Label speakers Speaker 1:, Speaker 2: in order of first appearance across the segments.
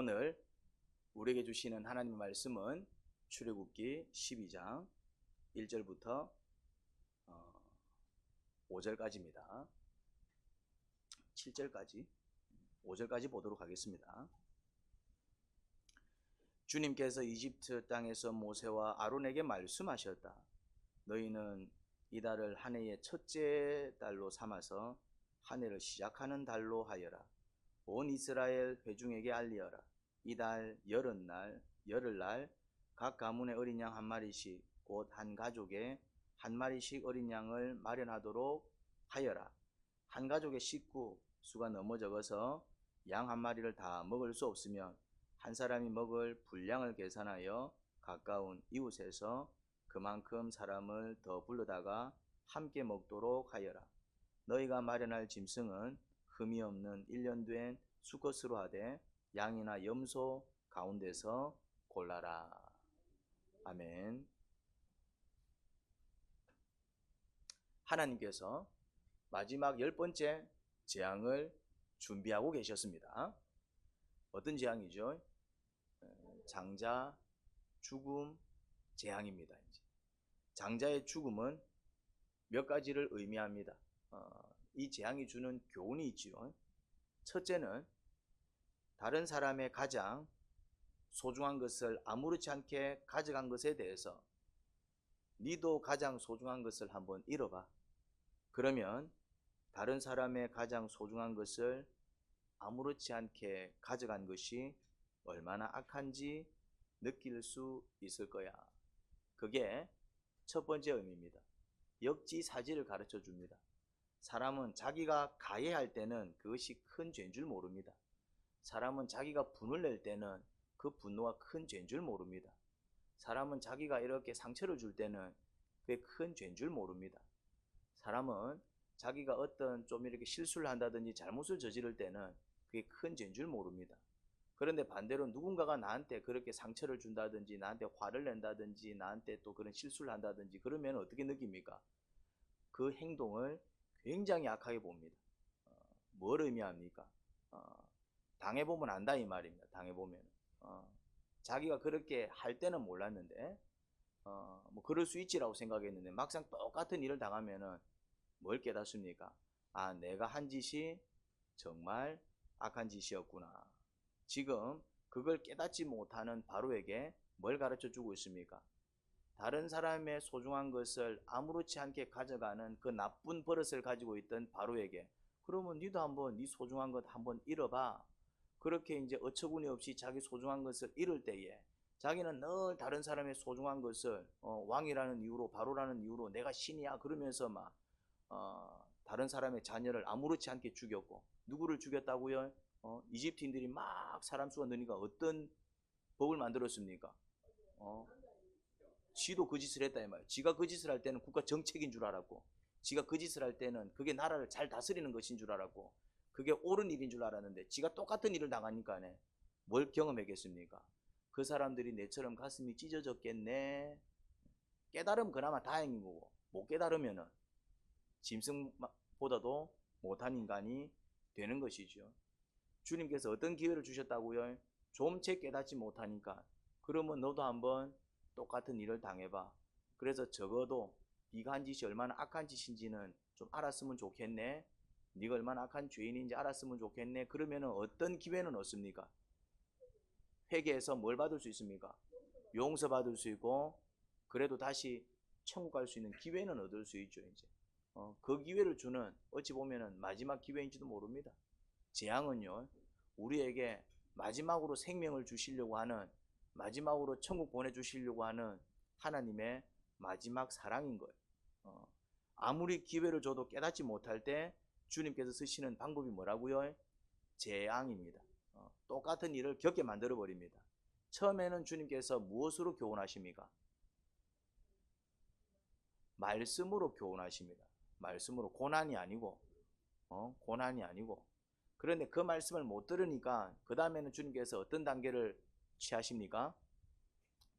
Speaker 1: 오늘 우리에게 주시는 하나님의 말씀은 출애굽기 12장 1절부터 5절까지입니다. 7절까지 5절까지 보도록 하겠습니다. 주님께서 이집트 땅에서 모세와 아론에게 말씀하셨다. 너희는 이 달을 한 해의 첫째 달로 삼아서 한 해를 시작하는 달로 하여라. 온 이스라엘 회중에게 알리어라. 이 달 열흘날 각 가문의 어린 양 한 마리씩 곧 한 가족에 한 마리씩 어린 양을 마련하도록 하여라. 한 가족의 식구 수가 너무 적어서 양 한 마리를 다 먹을 수 없으면 한 사람이 먹을 분량을 계산하여 가까운 이웃에서 그만큼 사람을 더 불러다가 함께 먹도록 하여라. 너희가 마련할 짐승은 흠이 없는 1년 된 수컷으로 하되 양이나 염소 가운데서 골라라. 아멘. 하나님께서 마지막 10번째 재앙을 준비하고 계셨습니다. 어떤 재앙이죠? 장자 죽음 재앙입니다. 장자의 죽음은 몇 가지를 의미합니다. 이 재앙이 주는 교훈이 있지요. 첫째는 다른 사람의 가장 소중한 것을 아무렇지 않게 가져간 것에 대해서 니도 가장 소중한 것을 한번 잃어봐. 그러면 다른 사람의 가장 소중한 것을 아무렇지 않게 가져간 것이 얼마나 악한지 느낄 수 있을 거야. 그게 첫 번째 의미입니다. 역지사지를 가르쳐 줍니다. 사람은 자기가 가해할 때는 그것이 큰 죄인 줄 모릅니다. 사람은 자기가 분을 낼 때는 그 분노가 큰 죄인 줄 모릅니다. 사람은 자기가 이렇게 상처를 줄 때는 그게 큰 죄인 줄 모릅니다. 사람은 자기가 어떤 좀 이렇게 실수를 한다든지 잘못을 저지를 때는 그게 큰 죄인 줄 모릅니다. 그런데 반대로 누군가가 나한테 그렇게 상처를 준다든지 나한테 화를 낸다든지 나한테 또 그런 실수를 한다든지 그러면 어떻게 느낍니까? 그 행동을 굉장히 악하게 봅니다. 뭘 의미합니까? 당해보면 안다 이 말입니다. 당해보면 자기가 그렇게 할 때는 몰랐는데 뭐 그럴 수 있지라고 생각했는데 막상 똑같은 일을 당하면은 뭘 깨닫습니까? 아, 내가 한 짓이 정말 악한 짓이었구나. 지금 그걸 깨닫지 못하는 바로에게 뭘 가르쳐 주고 있습니까? 다른 사람의 소중한 것을 아무렇지 않게 가져가는 그 나쁜 버릇을 가지고 있던 바로에게 그러면 니도 한번 니 소중한 것 한번 잃어봐. 그렇게 이제 어처구니 없이 자기 소중한 것을 잃을 때에 자기는 늘 다른 사람의 소중한 것을 왕이라는 이유로 바로라는 이유로 내가 신이야 그러면서 막 다른 사람의 자녀를 아무렇지 않게 죽였고 누구를 죽였다고요? 이집트인들이 막 사람 수가 느니까 어떤 법을 만들었습니까? 지도 그 짓을 했다 이 말이에요. 지가 그 짓을 할 때는 국가 정책인 줄 알았고 지가 그 짓을 할 때는 그게 나라를 잘 다스리는 것인 줄 알았고 그게 옳은 일인 줄 알았는데 지가 똑같은 일을 당하니까 뭘 경험했겠습니까? 그 사람들이 내처럼 가슴이 찢어졌겠네. 깨달으면 그나마 다행인 거고 못 깨달으면은 짐승보다도 못한 인간이 되는 것이죠. 주님께서 어떤 기회를 주셨다고요? 좀 채 깨닫지 못하니까 그러면 너도 한번 똑같은 일을 당해봐. 그래서 적어도 네가 한 짓이 얼마나 악한 짓인지는 좀 알았으면 좋겠네. 네가 얼마나 악한 죄인인지 알았으면 좋겠네. 그러면 어떤 기회는 얻습니까? 회개해서 뭘 받을 수 있습니까? 용서받을 수 있고 그래도 다시 천국 갈 수 있는 기회는 얻을 수 있죠. 이제 그 기회를 주는 어찌 보면은 마지막 기회인지도 모릅니다. 재앙은요 우리에게 마지막으로 생명을 주시려고 하는 마지막으로 천국 보내주시려고 하는 하나님의 마지막 사랑인 거예요. 아무리 기회를 줘도 깨닫지 못할 때 주님께서 쓰시는 방법이 뭐라고요? 재앙입니다. 똑같은 일을 겪게 만들어 버립니다. 처음에는 주님께서 무엇으로 교훈하십니까? 말씀으로 교훈하십니다. 말씀으로 고난이 아니고 고난이 아니고 그런데 그 말씀을 못 들으니까 그 다음에는 주님께서 어떤 단계를 취하십니까?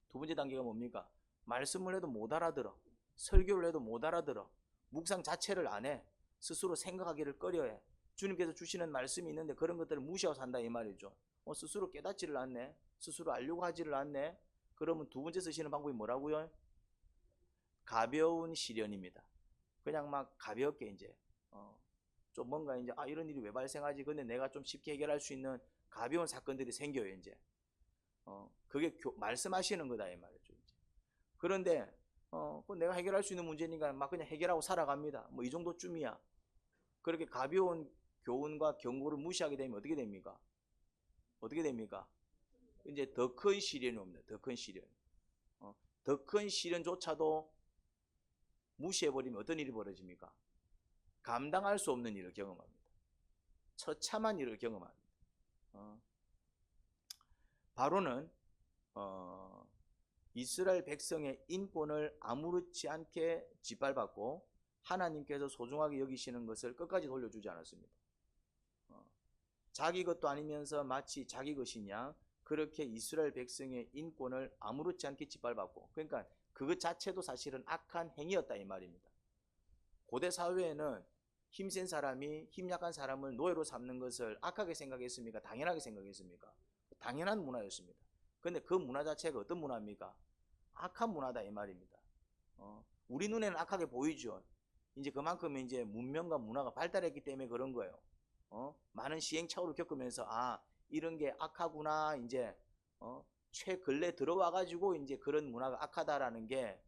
Speaker 1: 두 번째 단계가 뭡니까? 말씀을 해도 못 알아들어. 설교를 해도 못 알아들어. 묵상 자체를 안 해. 스스로 생각하기를 꺼려해. 주님께서 주시는 말씀이 있는데 그런 것들을 무시하고 산다 이 말이죠. 스스로 깨닫지를 않네, 스스로 알려고 하지를 않네. 그러면 두 번째 쓰시는 방법이 뭐라고요? 가벼운 시련입니다. 그냥 막 가볍게 이제 좀 뭔가 이제 이런 일이 왜 발생하지? 근데 내가 좀 쉽게 해결할 수 있는 가벼운 사건들이 생겨요 이제. 그게 말씀하시는 거다 이 말이죠. 이제. 그런데 내가 해결할 수 있는 문제니까 막 그냥 해결하고 살아갑니다. 뭐 이 정도쯤이야. 그렇게 가벼운 교훈과 경고를 무시하게 되면 어떻게 됩니까? 어떻게 됩니까? 이제 더 큰 시련이 옵니다. 더 큰 시련. 더 큰 시련조차도 무시해버리면 어떤 일이 벌어집니까? 감당할 수 없는 일을 경험합니다. 처참한 일을 경험합니다. 바로는 이스라엘 백성의 인권을 아무렇지 않게 짓밟았고 하나님께서 소중하게 여기시는 것을 끝까지 돌려주지 않았습니다. 자기 것도 아니면서 마치 자기 것이냐 그렇게 이스라엘 백성의 인권을 아무렇지 않게 짓밟았고, 그러니까 그것 자체도 사실은 악한 행위였다 이 말입니다. 고대 사회에는 힘센 사람이 힘약한 사람을 노예로 삼는 것을 악하게 생각했습니까? 당연하게 생각했습니까? 당연한 문화였습니다. 근데 그 문화 자체가 어떤 문화입니까? 악한 문화다 이 말입니다. 우리 눈에는 악하게 보이죠. 이제 그만큼 이제 문명과 문화가 발달했기 때문에 그런 거예요. 많은 시행착오를 겪으면서 이런 게 악하구나 이제 최근래 들어와가지고 이제 그런 문화가 악하다라는 게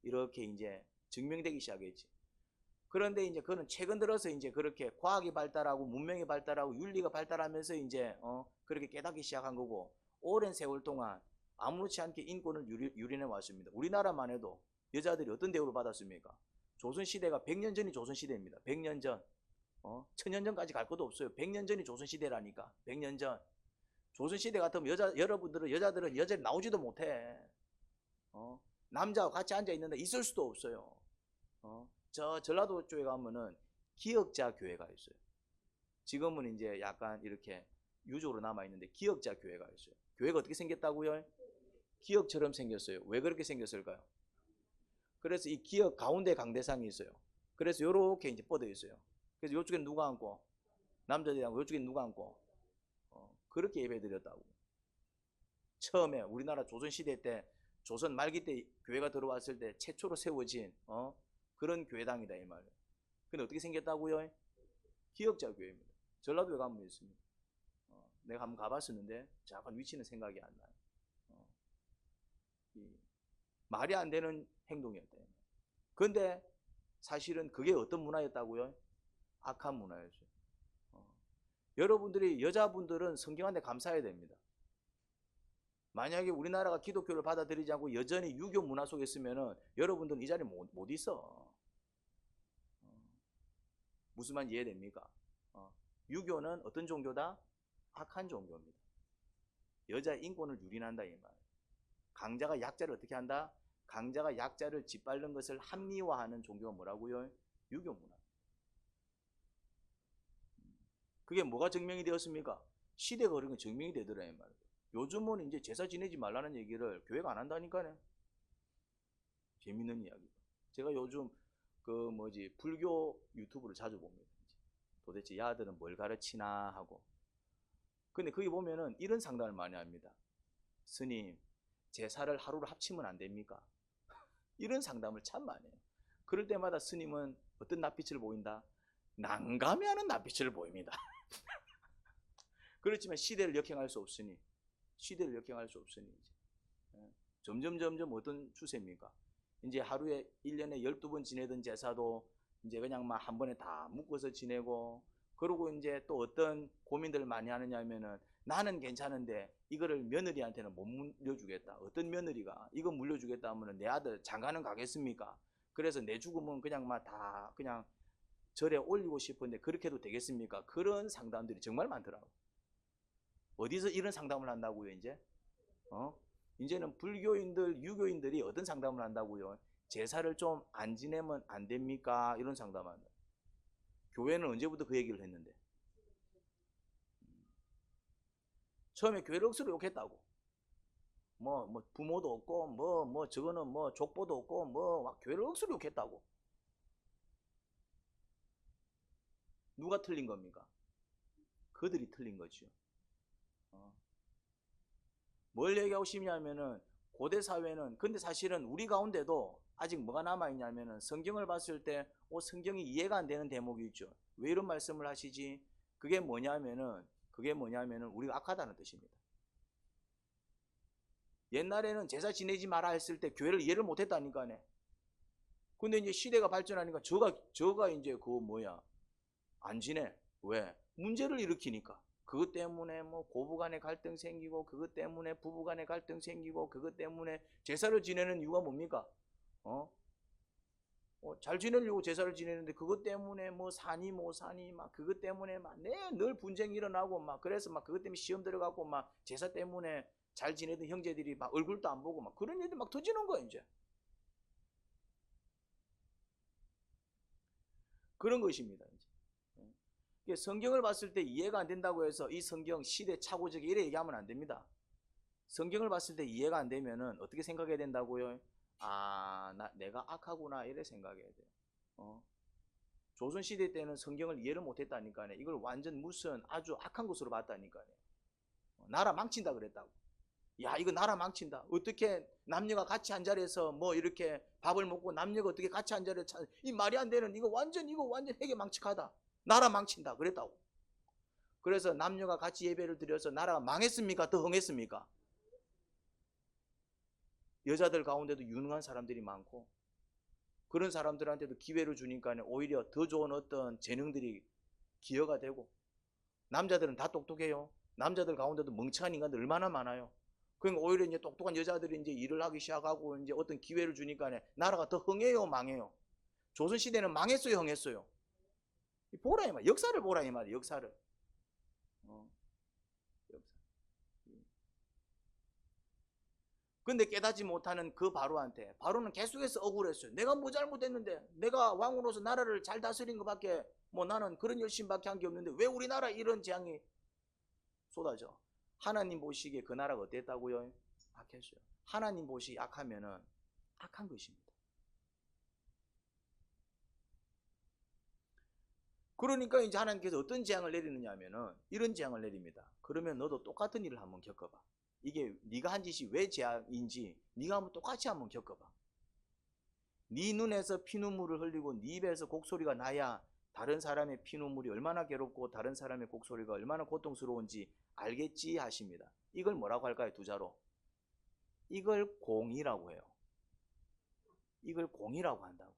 Speaker 1: 이렇게 이제 증명되기 시작했지. 그런데 이제 그는 최근 들어서 이제 그렇게 과학이 발달하고 문명이 발달하고 윤리가 발달하면서 이제 그렇게 깨닫기 시작한 거고, 오랜 세월 동안 아무렇지 않게 인권을 유린해 왔습니다. 우리나라만 해도 여자들이 어떤 대우를 받았습니까? 조선시대가 100년 전이 조선시대입니다. 100년 전. 1000년 전까지 갈 것도 없어요. 100년 전이 조선시대라니까. 100년 전. 조선시대 같으면 여자들은 여자를 나오지도 못해. 남자와 같이 앉아있는데 있을 수도 없어요. 저 전라도 쪽에 가면은 기역자 교회가 있어요. 지금은 이제 약간 이렇게 유적으로 남아있는데 기역자 교회가 있어요. 교회가 어떻게 생겼다고요? 기역처럼 생겼어요. 왜 그렇게 생겼을까요? 그래서 이 기역 가운데 강대상이 있어요. 그래서 요렇게 이제 뻗어 있어요. 그래서 요쪽에는 누가 앉고 남자들이 앉고 요쪽에는 누가 앉고 그렇게 예배 드렸다고. 처음에 우리나라 조선시대 때 조선 말기 때 교회가 들어왔을 때 최초로 세워진 그런 교회당이다 이 말이에요. 근데 어떻게 생겼다고요? 기역자 교회입니다. 전라도에 가면 있습니다. 내가 한번 가봤었는데 잠깐 위치는 생각이 안 나요. 말이 안 되는 행동이었다. 그런데 사실은 그게 어떤 문화였다고요? 악한 문화였어요. 여러분들이 여자분들은 성경한테 감사해야 됩니다. 만약에 우리나라가 기독교를 받아들이지 않고 여전히 유교 문화 속에 있으면은 여러분들은 이 자리에 못 있어. 무슨 말인지 이해됩니까? 유교는 어떤 종교다? 악한 종교입니다. 여자의 인권을 유린한다 이 말. 강자가 약자를 어떻게 한다? 강자가 약자를 짓밟는 것을 합리화하는 종교가 뭐라고요? 유교 문화. 그게 뭐가 증명이 되었습니까? 시대가 그런 게 증명이 되더라 이 말. 요즘은 이제 제사 지내지 말라는 얘기를 교회가 안 한다니까요. 재밌는 이야기. 제가 요즘 불교 유튜브를 자주 봅니다. 도대체 이 아들은 뭘 가르치나 하고. 근데 거기 보면은 이런 상담을 많이 합니다. 스님, 제사를 하루로 합치면 안 됩니까? 이런 상담을 참 많이 해요. 그럴 때마다 스님은 어떤 낯빛을 보인다? 난감해하는 낯빛을 보입니다. 그렇지만 시대를 역행할 수 없으니 점점 어떤 추세입니까? 이제 하루에 1년에 12번 지내던 제사도 이제 그냥 막 한 번에 다 묶어서 지내고, 그러고 이제 또 어떤 고민들을 많이 하느냐 하면은 나는 괜찮은데 이거를 며느리한테는 못 물려주겠다. 어떤 며느리가 이거 물려주겠다 하면은 내 아들 장가는 가겠습니까? 그래서 내 죽으면 그냥 막 다 그냥 절에 올리고 싶은데 그렇게 해도 되겠습니까? 그런 상담들이 정말 많더라고. 어디서 이런 상담을 한다고요, 이제? 이제는 불교인들, 유교인들이 어떤 상담을 한다고요? 제사를 좀 안 지내면 안 됩니까? 이런 상담한다. 교회는 언제부터 그 얘기를 했는데? 처음에 교회를 억수로 욕했다고. 부모도 없고, 저거는 족보도 없고, 막 교회를 억수로 욕했다고. 누가 틀린 겁니까? 그들이 틀린 거죠. 뭘 얘기하고 싶냐면은 고대 사회는 근데 사실은 우리 가운데도 아직 뭐가 남아있냐면은 성경을 봤을 때 성경이 이해가 안 되는 대목이 있죠. 왜 이런 말씀을 하시지? 그게 뭐냐면은 우리가 악하다는 뜻입니다. 옛날에는 제사 지내지 마라 했을 때 교회를 이해를 못 했다니까네. 근데 이제 시대가 발전하니까 저가 이제 안 지내. 왜? 문제를 일으키니까. 그것 때문에 뭐 고부 간의 갈등 생기고, 그것 때문에 부부 간의 갈등 생기고, 그것 때문에 제사를 지내는 이유가 뭡니까? 잘 지내려고 제사를 지내는데 그것 때문에 뭐 사니 뭐 사니 막 그것 때문에 막 늘 분쟁이 일어나고 막 그래서 막 그것 때문에 시험 들어가고 막 제사 때문에 잘 지내던 형제들이 막 얼굴도 안 보고 막 그런 일들이 막 터지는 거야 이제. 그런 것입니다. 이제. 성경을 봤을 때 이해가 안 된다고 해서 이 성경 시대 착오적이 이래 얘기하면 안 됩니다. 성경을 봤을 때 이해가 안 되면은 어떻게 생각해야 된다고요? 내가 악하구나 이래 생각해야 돼요. 조선시대 때는 성경을 이해를 못했다니까요. 이걸 완전 무슨 아주 악한 것으로 봤다니까요. 나라 망친다 그랬다고. 야, 이거 나라 망친다. 어떻게 남녀가 같이 한 자리에서 뭐 이렇게 밥을 먹고 남녀가 어떻게 같이 한 자리에서 이 말이 안 되는 이거 완전 회계 망측하다. 나라 망친다 그랬다고. 그래서 남녀가 같이 예배를 드려서 나라가 망했습니까? 더 흥했습니까? 여자들 가운데도 유능한 사람들이 많고 그런 사람들한테도 기회를 주니까 오히려 더 좋은 어떤 재능들이 기여가 되고 남자들은 다 똑똑해요. 남자들 가운데도 멍청한 인간들 얼마나 많아요. 그러니까 오히려 이제 똑똑한 여자들이 이제 일을 하기 시작하고 이제 어떤 기회를 주니까 나라가 더 흥해요, 망해요? 조선시대는 망했어요, 흥했어요? 보라 이 말, 역사를 보라 이 말이에요, 역사를. 근데 깨닫지 못하는 그 바로는 계속해서 억울했어요. 내가 뭐 잘못했는데, 내가 왕으로서 나라를 잘 다스린 것밖에 뭐 나는 그런 열심밖에 한 게 없는데 왜 우리나라 이런 재앙이 쏟아져? 하나님 보시기에 그 나라가 어땠다고요? 악했어요. 하나님 보시기에 악하면은 악한 것입니다. 그러니까 이제 하나님께서 어떤 재앙을 내리느냐 하면은 이런 재앙을 내립니다. 그러면 너도 똑같은 일을 한번 겪어봐. 이게 네가 한 짓이 왜 재앙인지 네가 한번 똑같이 한번 겪어봐. 네 눈에서 피눈물을 흘리고 네 입에서 곡소리가 나야 다른 사람의 피눈물이 얼마나 괴롭고 다른 사람의 곡소리가 얼마나 고통스러운지 알겠지 하십니다. 이걸 뭐라고 할까요? 두 자로. 이걸 공이라고 해요. 이걸 공이라고 한다고.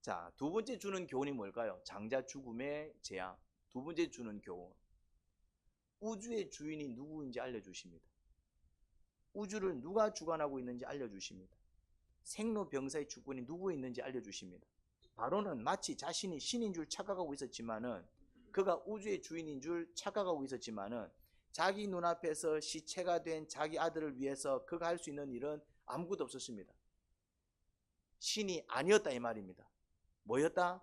Speaker 1: 자, 두 번째 주는 교훈이 뭘까요? 장자 죽음의 재앙. 두 번째 주는 교훈. 우주의 주인이 누구인지 알려주십니다. 우주를 누가 주관하고 있는지 알려주십니다. 생로병사의 주권이 누구에 있는지 알려주십니다. 바로는 마치 자신이 신인 줄 착각하고 있었지만은 그가 우주의 주인인 줄 착각하고 있었지만은 자기 눈앞에서 시체가 된 자기 아들을 위해서 그가 할 수 있는 일은 아무것도 없었습니다. 신이 아니었다 이 말입니다. 뭐였다?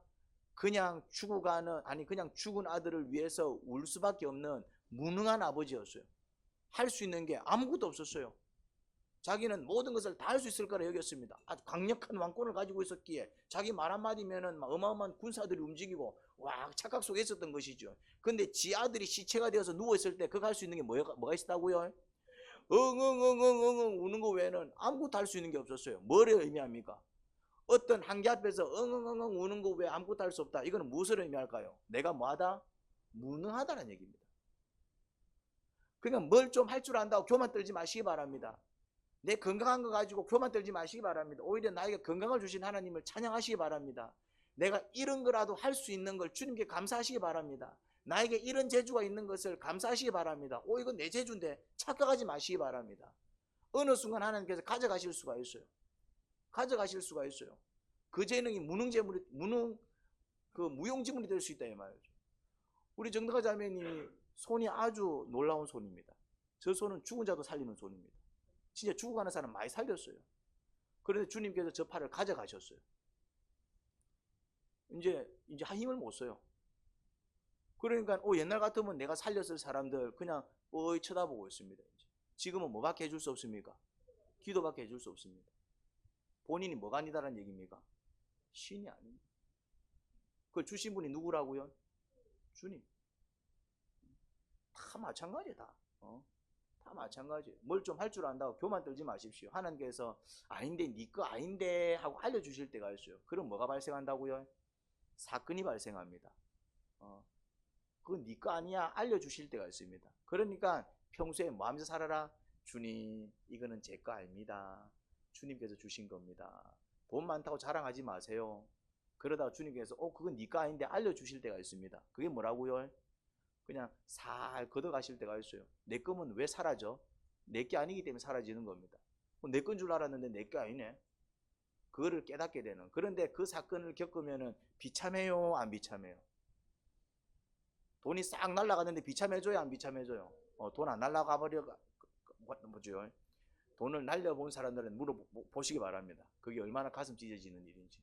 Speaker 1: 그냥 죽은 아들을 위해서 울 수밖에 없는 무능한 아버지였어요. 할 수 있는 게 아무것도 없었어요. 자기는 모든 것을 다 할 수 있을 거라 여겼습니다. 아주 강력한 왕권을 가지고 있었기에 자기 말 한마디면은 어마어마한 군사들이 움직이고 와 착각 속에 있었던 것이죠. 근데 지 아들이 시체가 되어서 누워있을 때 그가 할 수 있는 게 뭐가 있었다고요? 응응응응응응 우는 거 외에는 아무것도 할 수 있는 게 없었어요. 뭐를 의미합니까? 어떤 한계 앞에서 응응응응 우는 거 외에 아무것도 할 수 없다. 이거는 무엇을 의미할까요? 내가 뭐하다? 무능하다는 얘기입니다. 그러니까 뭘 좀 할 줄 안다고 교만 떨지 마시기 바랍니다. 내 건강한 거 가지고 교만 떨지 마시기 바랍니다. 오히려 나에게 건강을 주신 하나님을 찬양하시기 바랍니다. 내가 이런 거라도 할 수 있는 걸 주님께 감사하시기 바랍니다. 나에게 이런 재주가 있는 것을 감사하시기 바랍니다. 이건 내 재주인데 착각하지 마시기 바랍니다. 어느 순간 하나님께서 가져가실 수가 있어요. 그 재능이 무용지물이 될 수 있다 이 말이죠. 우리 정덕화 자매님이 손이 아주 놀라운 손입니다. 저 손은 죽은 자도 살리는 손입니다. 진짜 죽어가는 사람 많이 살렸어요. 그런데 주님께서 저 팔을 가져가셨어요. 이제 힘을 못 써요. 그러니까 옛날 같으면 내가 살렸을 사람들 그냥 뻔히 쳐다보고 있습니다. 지금은 뭐밖에 해줄 수 없습니까? 기도밖에 해줄 수 없습니다. 본인이 뭐가 아니다라는 얘기입니까? 신이 아닙니다. 그걸 주신 분이 누구라고요? 주님. 다 다 마찬가지다. 다 마찬가지. 뭘 좀 할 줄 안다고 교만 떨지 마십시오. 하나님께서 아닌데 네 거 아닌데 하고 알려주실 때가 있어요. 그럼 뭐가 발생한다고요? 사건이 발생합니다. 그건 네 거 아니야 알려주실 때가 있습니다. 그러니까 평소에 뭐 하면서 살아라? 주님, 이거는 제 거 아닙니다. 주님께서 주신 겁니다. 돈 많다고 자랑하지 마세요. 그러다가 주님께서 그건 네 거 아닌데 알려주실 때가 있습니다. 그게 뭐라고요? 그냥 살 걷어가실 때가 있어요. 내 거면 왜 사라져? 내 게 아니기 때문에 사라지는 겁니다. 내 건 줄 알았는데 내 게 아니네. 그거를 깨닫게 되는. 그런데 그 사건을 겪으면 비참해요, 안 비참해요? 돈이 싹 날아갔는데 비참해져요, 안 비참해져요? 돈 안 날아가 버려 뭐죠? 돈을 날려본 사람들은 물어보시기 바랍니다. 그게 얼마나 가슴 찢어지는 일인지.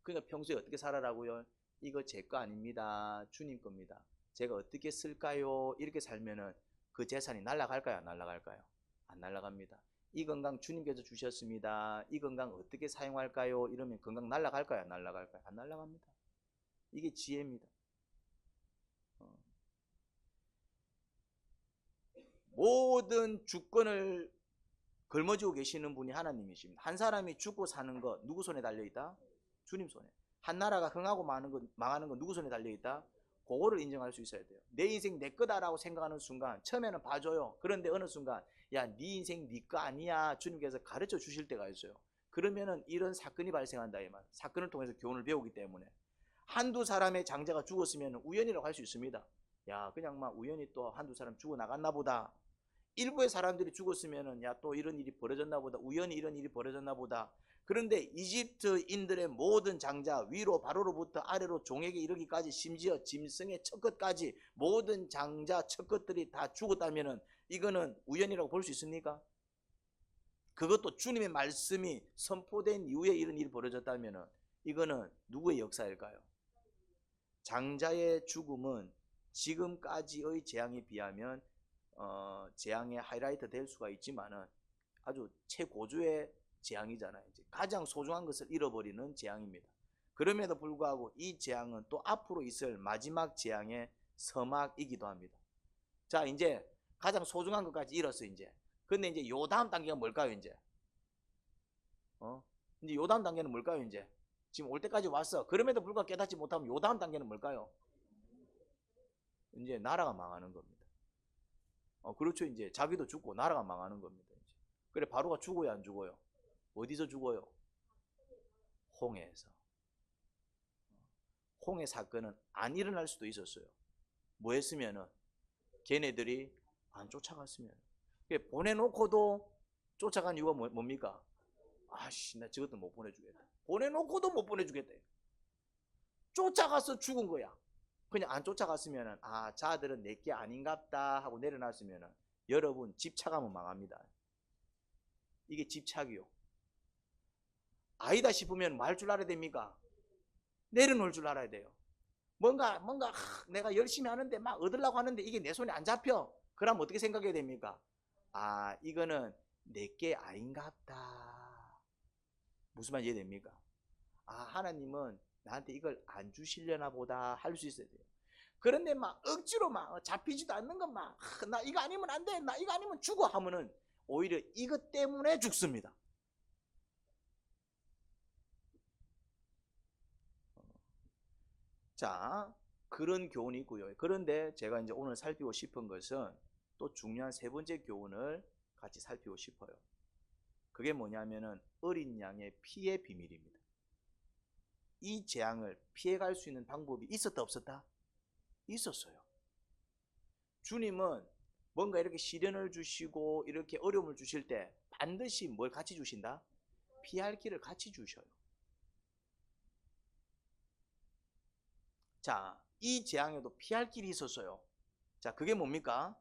Speaker 1: 그러니까 평소에 어떻게 살아라고요? 이거 제 거 아닙니다. 주님 겁니다. 제가 어떻게 쓸까요? 이렇게 살면은 그 재산이 날아갈까요? 안 날아갈까요? 안 날아갑니다. 이 건강 주님께서 주셨습니다. 이 건강 어떻게 사용할까요? 이러면 건강 날아갈까요? 안 날아갈까요? 안 날아갑니다. 이게 지혜입니다. 모든 주권을 걸머쥐고 계시는 분이 하나님이십니다. 한 사람이 죽고 사는 거 누구 손에 달려있다? 주님 손에. 한 나라가 흥하고 망하는 거 누구 손에 달려있다? 그거를 인정할 수 있어야 돼요. 내 인생 내 거다라고 생각하는 순간 처음에는 봐줘요. 그런데 어느 순간 야, 네 인생 네 거 아니야 주님께서 가르쳐 주실 때가 있어요. 그러면은 이런 사건이 발생한다 이 말. 사건을 통해서 교훈을 배우기 때문에 한두 사람의 장자가 죽었으면 우연이라고 할 수 있습니다. 야, 그냥 막 우연히 또 한두 사람 죽어 나갔나 보다. 일부의 사람들이 죽었으면은 야, 또 이런 일이 벌어졌나 보다. 우연히 이런 일이 벌어졌나 보다. 그런데 이집트인들의 모든 장자 위로 바로로부터 아래로 종에게 이르기까지 심지어 짐승의 첫 것까지 모든 장자 첫 것들이 다 죽었다면은 이거는 우연이라고 볼 수 있습니까? 그것도 주님의 말씀이 선포된 이후에 이런 일이 벌어졌다면은 이거는 누구의 역사일까요? 장자의 죽음은 지금까지의 재앙에 비하면 재앙의 하이라이트 될 수가 있지만은 아주 최고조의 재앙이잖아요. 가장 소중한 것을 잃어버리는 재앙입니다. 그럼에도 불구하고 이 재앙은 또 앞으로 있을 마지막 재앙의 서막이기도 합니다. 자, 이제 가장 소중한 것까지 잃었어 이제. 근데 이제 요 다음 단계가 뭘까요 이제? 이제 요 다음 단계는 뭘까요 이제? 지금 올 때까지 왔어. 그럼에도 불구하고 깨닫지 못하면 요 다음 단계는 뭘까요? 이제 나라가 망하는 겁니다. 그렇죠. 이제 자기도 죽고 나라가 망하는 겁니다. 이제. 그래 바로가 죽어요, 안 죽어요? 어디서 죽어요? 홍해에서. 홍해 사건은 안 일어날 수도 있었어요. 뭐 했으면은 걔네들이 안 쫓아갔으면. 보내놓고도 쫓아간 이유가 뭡니까? 아씨, 나 저것도 못 보내주겠다. 보내놓고도 못 보내주겠다. 쫓아가서 죽은 거야. 그냥 안 쫓아갔으면은 자들은 내게 아닌갑다 하고 내려놨으면은 여러분 집착하면 망합니다. 이게 집착이요. 아니다 싶으면 뭐 할 줄 알아야 됩니까? 내려놓을 줄 알아야 돼요. 뭔가 내가 열심히 하는데 막 얻으려고 하는데 이게 내 손에 안 잡혀. 그럼 어떻게 생각해야 됩니까? 이거는 내게 아닌갑다. 무슨 말 이해됩니까? 하나님은 나한테 이걸 안 주시려나 보다 할 수 있어야 돼요. 그런데 막 억지로 막 잡히지도 않는 건 막 나 이거 아니면 안 돼. 나 이거 아니면 죽어 하면은 오히려 이것 때문에 죽습니다. 자, 그런 교훈이 있고요. 그런데 제가 이제 오늘 살피고 싶은 것은 또 중요한 세 번째 교훈을 같이 살피고 싶어요. 그게 뭐냐면은 어린 양의 피의 비밀입니다. 이 재앙을 피해갈 수 있는 방법이 있었다 없었다? 있었어요. 주님은 뭔가 이렇게 시련을 주시고 이렇게 어려움을 주실 때 반드시 뭘 같이 주신다? 피할 길을 같이 주셔요. 자, 이 재앙에도 피할 길이 있었어요. 자, 그게 뭡니까?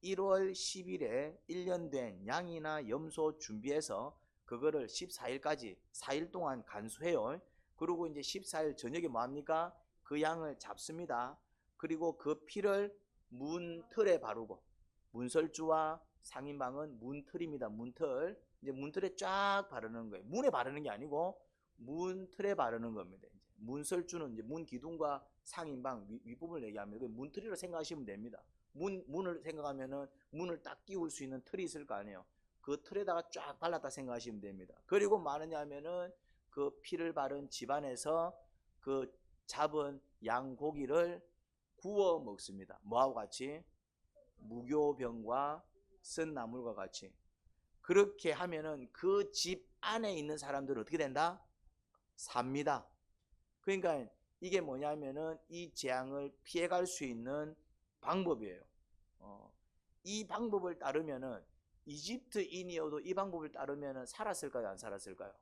Speaker 1: 1월 10일에 1년 된 양이나 염소 준비해서 그거를 14일까지 4일 동안 간수해요. 그리고 이제 14일 저녁에 뭐합니까? 그 양을 잡습니다. 그리고 그 피를 문틀에 바르고, 문설주와 상인방은 문틀입니다. 문틀. 이제 문틀에 쫙 바르는 거예요. 문에 바르는 게 아니고 문틀에 바르는 겁니다. 문설주는 이제 문 기둥과 상인방 윗부분을 얘기합니다. 문틀이라고 생각하시면 됩니다. 문을 생각하면은 문을 딱 끼울 수 있는 틀이 있을 거 아니에요. 그 틀에다가 쫙 발랐다 생각하시면 됩니다. 그리고 뭐하느냐 하면은 그 피를 바른 집안에서 그 잡은 양고기를 구워 먹습니다. 뭐하고 같이? 무교병과 쓴 나물과 같이. 그렇게 하면은 그 집 안에 있는 사람들은 어떻게 된다? 삽니다. 그러니까 이게 뭐냐면은 이 재앙을 피해갈 수 있는 방법이에요. 이 방법을 따르면은 이집트인이어도 이 방법을 따르면은 살았을까요? 안 살았을까요?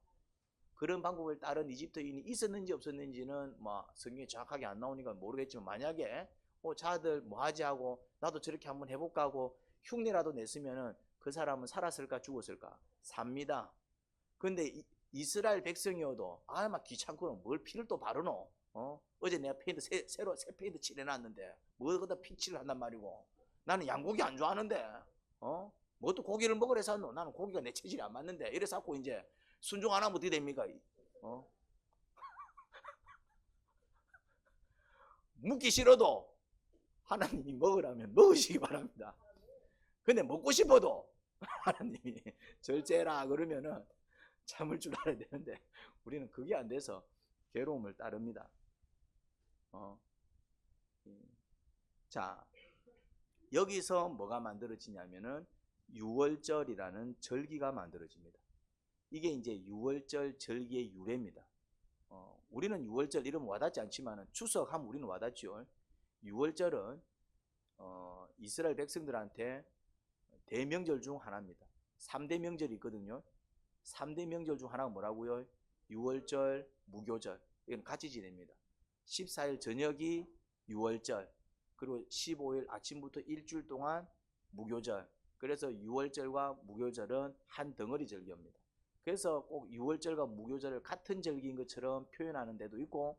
Speaker 1: 그런 방법을 따른 이집트인이 있었는지 없었는지는 뭐 성경에 정확하게 안 나오니까 모르겠지만, 만약에 자들 뭐 하지 하고 나도 저렇게 한번 해볼까 하고 흉내라도 냈으면은 그 사람은 살았을까 죽었을까? 삽니다. 근데 이스라엘 백성이어도 막 귀찮고는 뭘 피를 또 바르노? 어제 내가 페인트 새로 새 페인트 칠해놨는데 뭐 거기다 피칠을 한단 말이고, 나는 양고기 안 좋아하는데 뭐 또 고기를 먹으래 샀노? 나는 고기가 내 체질이 안 맞는데. 이래서 자꾸 이제 순종 안 하면 어떻게 됩니까? 묻기 싫어도 하나님이 먹으라면 먹으시기 바랍니다. 근데 먹고 싶어도 하나님이 절제라 그러면은 참을 줄 알아야 되는데, 우리는 그게 안 돼서 괴로움을 따릅니다. 자, 여기서 뭐가 만들어지냐면은 유월절이라는 절기가 만들어집니다. 이게 이제 유월절 절기의 유래입니다. 우리는 유월절 이름 와닿지 않지만 추석하면 우리는 와닿죠. 유월절은 이스라엘 백성들한테 대명절 중 하나입니다. 3대 명절이 있거든요. 3대 명절 중 하나가 뭐라고요? 유월절, 무교절. 이건 같이 지냅니다. 14일 저녁이 유월절, 그리고 15일 아침부터 일주일 동안 무교절. 그래서 유월절과 무교절은 한 덩어리 절기입니다. 그래서 꼭 유월절과 무교절을 같은 절기인 것처럼 표현하는 데도 있고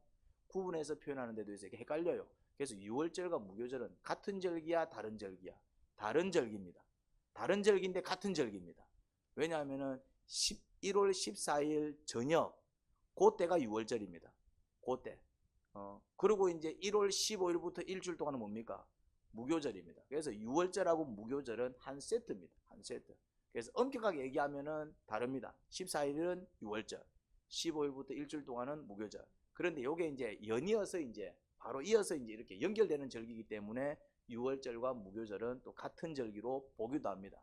Speaker 1: 구분해서 표현하는 데도 있어요. 헷갈려요. 그래서 유월절과 무교절은 같은 절기야 다른 절기야? 다른 절기입니다. 다른 절기인데 같은 절기입니다. 왜냐하면은 1월 14일 저녁, 그때가 유월절입니다. 그때. 그리고 이제 1월 15일부터 일주일 동안은 뭡니까? 무교절입니다. 그래서 유월절하고 무교절은 한 세트입니다. 한 세트. 그래서 엄격하게 얘기하면은 다릅니다. 14일은 유월절, 15일부터 일주일 동안은 무교절. 그런데 이게 이제 연이어서 이제 바로 이어서 이제 이렇게 연결되는 절기이기 때문에 유월절과 무교절은 또 같은 절기로 보기도 합니다.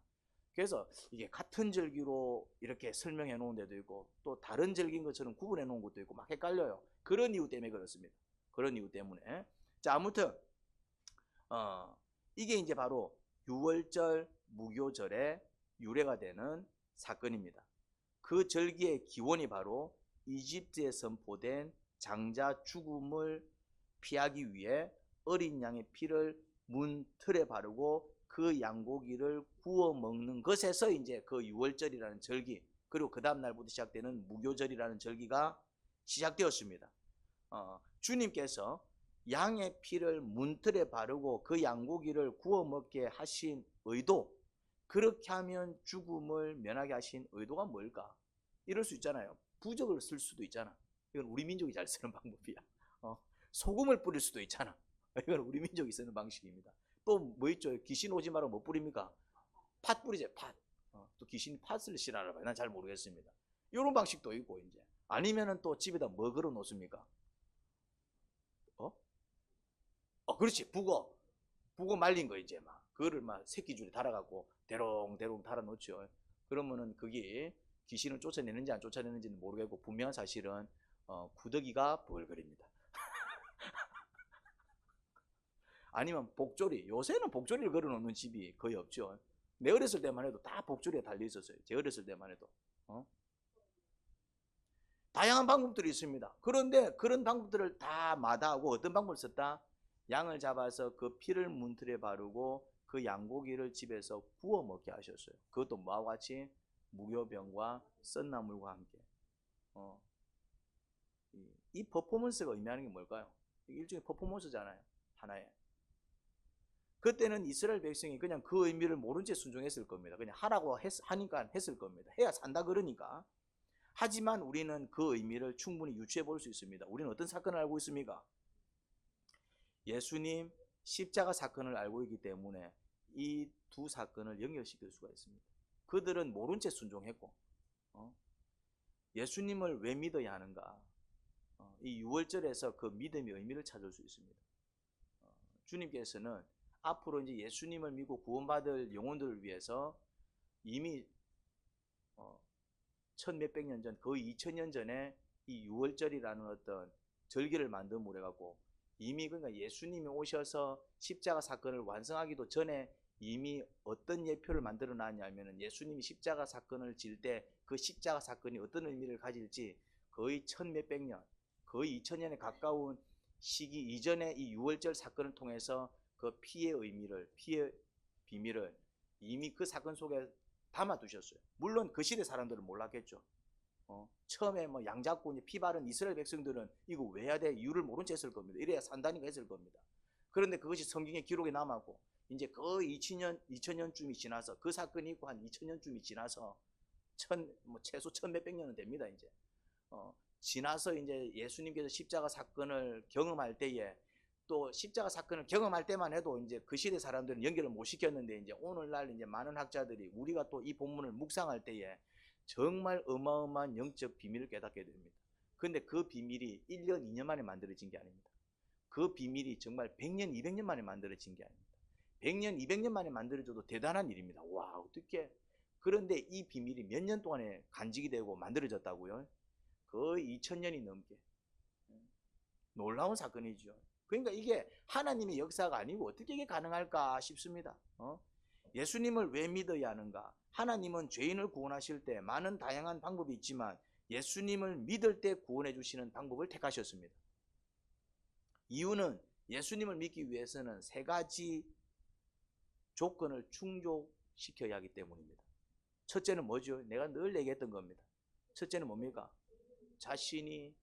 Speaker 1: 그래서 이게 같은 절기로 이렇게 설명해 놓은 데도 있고 또 다른 절기인 것처럼 구분해 놓은 것도 있고 막 헷갈려요. 그런 이유 때문에 그렇습니다. 그런 이유 때문에. 자, 아무튼 이게 이제 바로 유월절 무교절의 유래가 되는 사건입니다. 그 절기의 기원이 바로 이집트에 선포된 장자 죽음을 피하기 위해 어린 양의 피를 문 틀에 바르고 그 양고기를 구워 먹는 것에서 이제 그 유월절이라는 절기, 그리고 그 다음 날부터 시작되는 무교절이라는 절기가 시작되었습니다. 주님께서 양의 피를 문틀에 바르고 그 양고기를 구워 먹게 하신 의도, 그렇게 하면 죽음을 면하게 하신 의도가 뭘까? 이럴 수 있잖아요. 부적을 쓸 수도 있잖아. 이건 우리 민족이 잘 쓰는 방법이야. 소금을 뿌릴 수도 있잖아. 이건 우리 민족이 쓰는 방식입니다. 또 뭐 있죠? 귀신 오지 마라 뭐 뿌립니까? 팥 뿌리죠. 팥. 또 귀신이 팥을 싫어하나 봐요. 난 잘 모르겠습니다. 이런 방식도 있고 이제. 아니면은 또 집에다 뭐 걸어 놓습니까? 그렇지. 북어 말린 거 이제 막 그거를 막 새끼줄에 달아갖고 대롱대롱 달아 놓죠. 그러면은 그게 귀신을 쫓아내는지 안 쫓아내는지는 모르겠고 분명한 사실은 구더기가 부글거립니다. 아니면 복조리, 요새는 복조리를 걸어 놓는 집이 거의 없죠. 내 어렸을 때만 해도 다 복조리에 달려 있었어요. 제 어렸을 때만 해도. 다양한 방법들이 있습니다. 그런데 그런 방법들을 다 마다하고 어떤 방법을 썼다? 양을 잡아서 그 피를 문틀에 바르고 그 양고기를 집에서 구워 먹게 하셨어요. 그것도 뭐와 같이? 무교병과 썬나물과 함께. 이 퍼포먼스가 의미하는 게 뭘까요? 일종의 퍼포먼스잖아요. 하나의. 그때는 이스라엘 백성이 그냥 그 의미를 모른 채 순종했을 겁니다. 그냥 하라고 하니까 했을 겁니다. 해야 산다 그러니까. 하지만 우리는 그 의미를 충분히 유추해 볼 수 있습니다. 우리는 어떤 사건을 알고 있습니까? 예수님 십자가 사건을 알고 있기 때문에 이 두 사건을 연결시킬 수가 있습니다. 그들은 모른 채 순종했고 예수님을 왜 믿어야 하는가? 이 6월절에서 그 믿음의 의미를 찾을 수 있습니다. 주님께서는 앞으로 이제 예수님을 믿고 구원받을 영혼들을 위해서 이미 천 몇백 년 전, 거의 2000년 전에 이 6월절이라는 어떤 절기를 만듦으로 해갖고 이미 그러니까 예수님이 오셔서 십자가 사건을 완성하기도 전에 이미 어떤 예표를 만들어 놨냐면은 예수님이 십자가 사건을 질 때 그 십자가 사건이 어떤 의미를 가질지 거의 천 몇백 년, 거의 2000년에 가까운 시기 이전에 이 6월절 사건을 통해서 그 피의 의미를, 피의 비밀을 이미 그 사건 속에 담아두셨어요. 물론 그 시대 사람들은 몰랐겠죠. 처음에 뭐 양잡고 피 바른 이스라엘 백성들은 이거 왜 해야 돼? 이유를 모른 채 했을 겁니다. 이래야 산다니까 했을 겁니다. 그런데 그것이 성경의 기록에 남았고 이제 거의 2000년쯤이 지나서 그 사건이 있고 한 2000년쯤이 지나서 최소 천 몇백 년은 됩니다. 이제 지나서 이제 예수님께서 십자가 사건을 경험할 때에 또 십자가 사건을 경험할 때만 해도 이제 그 시대 사람들은 연결을 못 시켰는데 이제 오늘날 이제 많은 학자들이 우리가 또 이 본문을 묵상할 때에 정말 어마어마한 영적 비밀을 깨닫게 됩니다. 그런데 그 비밀이 1년, 2년 만에 만들어진 게 아닙니다. 그 비밀이 정말 100년, 200년 만에 만들어진 게 아닙니다. 100년, 200년 만에 만들어져도 대단한 일입니다. 와, 어떻게? 그런데 이 비밀이 몇 년 동안에 간직이 되고 만들어졌다고요? 거의 2000년이 넘게. 놀라운 사건이죠. 그러니까 이게 하나님의 역사가 아니고 어떻게 이게 가능할까 싶습니다. 예수님을 왜 믿어야 하는가? 하나님은 죄인을 구원하실 때 많은 다양한 방법이 있지만 예수님을 믿을 때 구원해 주시는 방법을 택하셨습니다. 이유는 예수님을 믿기 위해서는 세 가지 조건을 충족시켜야 하기 때문입니다. 첫째는 뭐죠? 내가 늘 얘기했던 겁니다. 첫째는 뭡니까? 자신이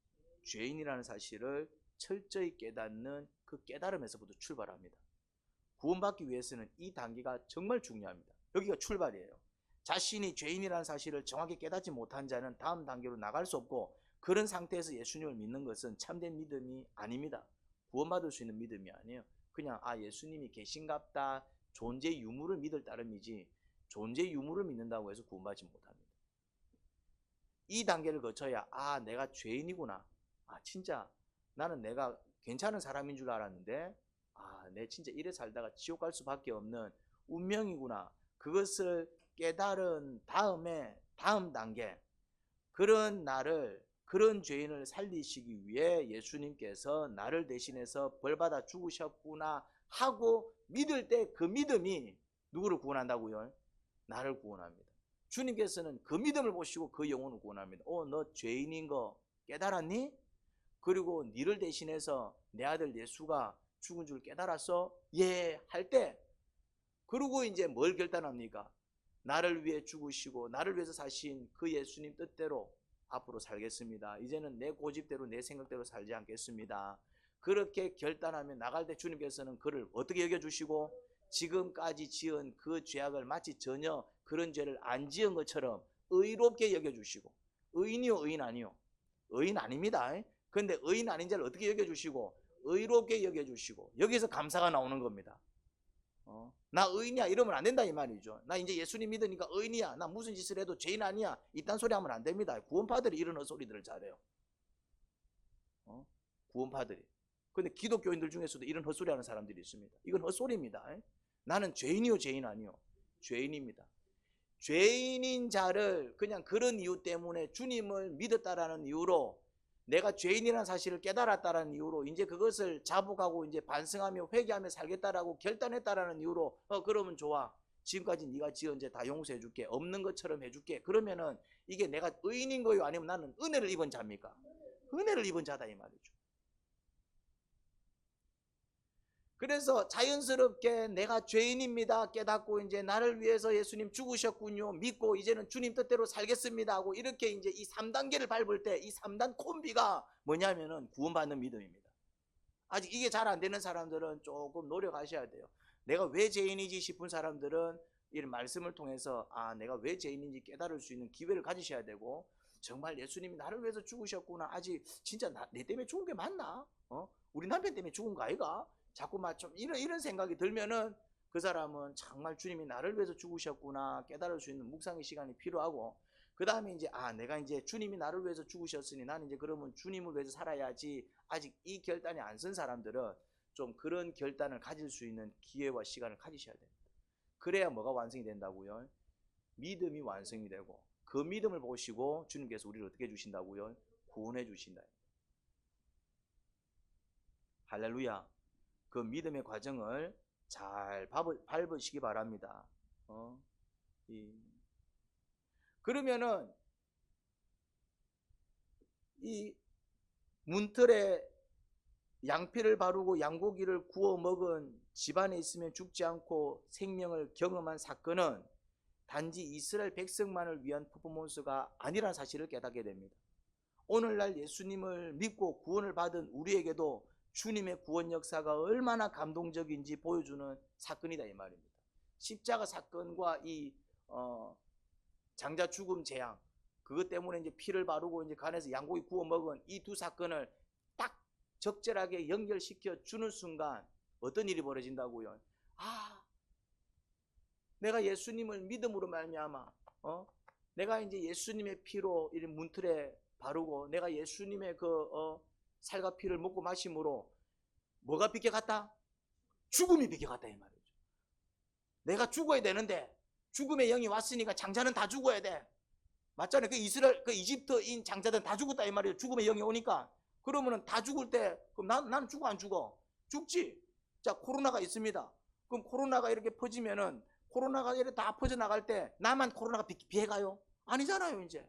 Speaker 1: 죄인이라는 사실을 철저히 깨닫는 그 깨달음에서부터 출발합니다. 구원받기 위해서는 이 단계가 정말 중요합니다. 여기가 출발이에요. 자신이 죄인이라는 사실을 정확히 깨닫지 못한 자는 다음 단계로 나갈 수 없고 그런 상태에서 예수님을 믿는 것은 참된 믿음이 아닙니다. 구원받을 수 있는 믿음이 아니에요. 그냥 예수님이 계신갑다 존재 유무를 믿을 따름이지 존재 유무를 믿는다고 해서 구원받지 못합니다. 이 단계를 거쳐야 내가 죄인이구나. 진짜 나는 내가 괜찮은 사람인 줄 알았는데 내 진짜 이래 살다가 지옥 갈 수밖에 없는 운명이구나. 그것을 깨달은 다음 단계 그런 그런 죄인을 살리시기 위해 예수님께서 나를 대신해서 벌받아 죽으셨구나 하고 믿을 때 그 믿음이 누구를 구원한다고요? 나를 구원합니다. 주님께서는 그 믿음을 보시고 그 영혼을 구원합니다. 너 죄인인 거 깨달았니? 그리고 니를 대신해서 내 아들 예수가 죽은 줄 깨달았어? 예, 할 때 그리고 이제 뭘 결단합니까? 나를 위해 죽으시고 나를 위해서 사신 그 예수님 뜻대로 앞으로 살겠습니다. 이제는 내 고집대로 내 생각대로 살지 않겠습니다. 그렇게 결단하면 나갈 때 주님께서는 그를 어떻게 여겨주시고 지금까지 지은 그 죄악을 마치 전혀 그런 죄를 안 지은 것처럼 의롭게 여겨주시고 의인이요 의인 아니요? 의인 아닙니다. 그런데 의인 아닌 자를 어떻게 여겨주시고 의롭게 여겨주시고 여기서 감사가 나오는 겁니다. 나 의인이야 이러면 안 된다 이 말이죠. 나 이제 예수님 믿으니까 의인이야. 나 무슨 짓을 해도 죄인 아니야. 이딴 소리 하면 안 됩니다. 구원파들이 이런 헛소리들을 잘해요. 구원파들이. 근데 기독교인들 중에서도 이런 헛소리 하는 사람들이 있습니다. 이건 헛소리입니다. 나는 죄인이요 죄인 아니요? 죄인입니다. 죄인인 자를 그냥 그런 이유 때문에 주님을 믿었다라는 이유로 내가 죄인이라는 사실을 깨달았다라는 이유로 이제 그것을 자복하고 이제 반성하며 회개하며 살겠다라고 결단했다라는 이유로 그러면 좋아. 지금까지 네가 지은 죄 다 용서해 줄게. 없는 것처럼 해 줄게. 그러면은 이게 내가 의인인 거요 아니면 나는 은혜를 입은 자입니까? 은혜를 입은 자다 이 말이죠. 그래서 자연스럽게 내가 죄인입니다 깨닫고 이제 나를 위해서 예수님 죽으셨군요 믿고 이제는 주님 뜻대로 살겠습니다 하고 이렇게 이제 이 3단계를 밟을 때 이 3단 콤비가 뭐냐면은 구원받는 믿음입니다. 아직 이게 잘 안 되는 사람들은 조금 노력하셔야 돼요. 내가 왜 죄인이지 싶은 사람들은 이런 말씀을 통해서 내가 왜 죄인인지 깨달을 수 있는 기회를 가지셔야 되고 정말 예수님이 나를 위해서 죽으셨구나. 아직 진짜 내 때문에 죽은 게 맞나? 우리 남편 때문에 죽은 거 아이가? 자꾸만 좀 이런 생각이 들면은 그 사람은 정말 주님이 나를 위해서 죽으셨구나 깨달을 수 있는 묵상의 시간이 필요하고, 그 다음에 이제 내가 이제 주님이 나를 위해서 죽으셨으니 나는 이제 그러면 주님을 위해서 살아야지, 아직 이 결단이 안 선 사람들은 좀 그런 결단을 가질 수 있는 기회와 시간을 가지셔야 됩니다. 그래야 뭐가 완성이 된다고요? 믿음이 완성이 되고, 그 믿음을 보시고 주님께서 우리를 어떻게 해주신다고요? 구원해 주신다. 할렐루야. 그 믿음의 과정을 잘 밟으시기 바랍니다. 그러면은 이 문틀에 양피를 바르고 양고기를 구워 먹은 집안에 있으면 죽지 않고 생명을 경험한 사건은 단지 이스라엘 백성만을 위한 퍼포먼스가 아니라는 사실을 깨닫게 됩니다. 오늘날 예수님을 믿고 구원을 받은 우리에게도 주님의 구원 역사가 얼마나 감동적인지 보여주는 사건이다 이 말입니다. 십자가 사건과 이 장자 죽음 재앙, 그것 때문에 이제 피를 바르고 이제 간에서 양고기 구워 먹은 이 두 사건을 딱 적절하게 연결시켜 주는 순간 어떤 일이 벌어진다고요? 내가 예수님을 믿음으로 말미암아 내가 이제 예수님의 피로 이 문틀에 바르고 내가 예수님의 그 살과 피를 먹고 마심으로 뭐가 비켜갔다? 죽음이 비켜갔다 이 말이죠. 내가 죽어야 되는데 죽음의 영이 왔으니까 장자는 다 죽어야 돼. 맞잖아요. 그 이집트인 장자들은 다 죽었다 이 말이에요. 죽음의 영이 오니까. 그러면은 다 죽을 때 그럼 나는 죽어 안 죽어? 죽지. 자, 코로나가 있습니다. 그럼 코로나가 이렇게 퍼지면은 코로나가 이렇게 다 퍼져 나갈 때 나만 코로나가 피해가요? 아니잖아요 이제.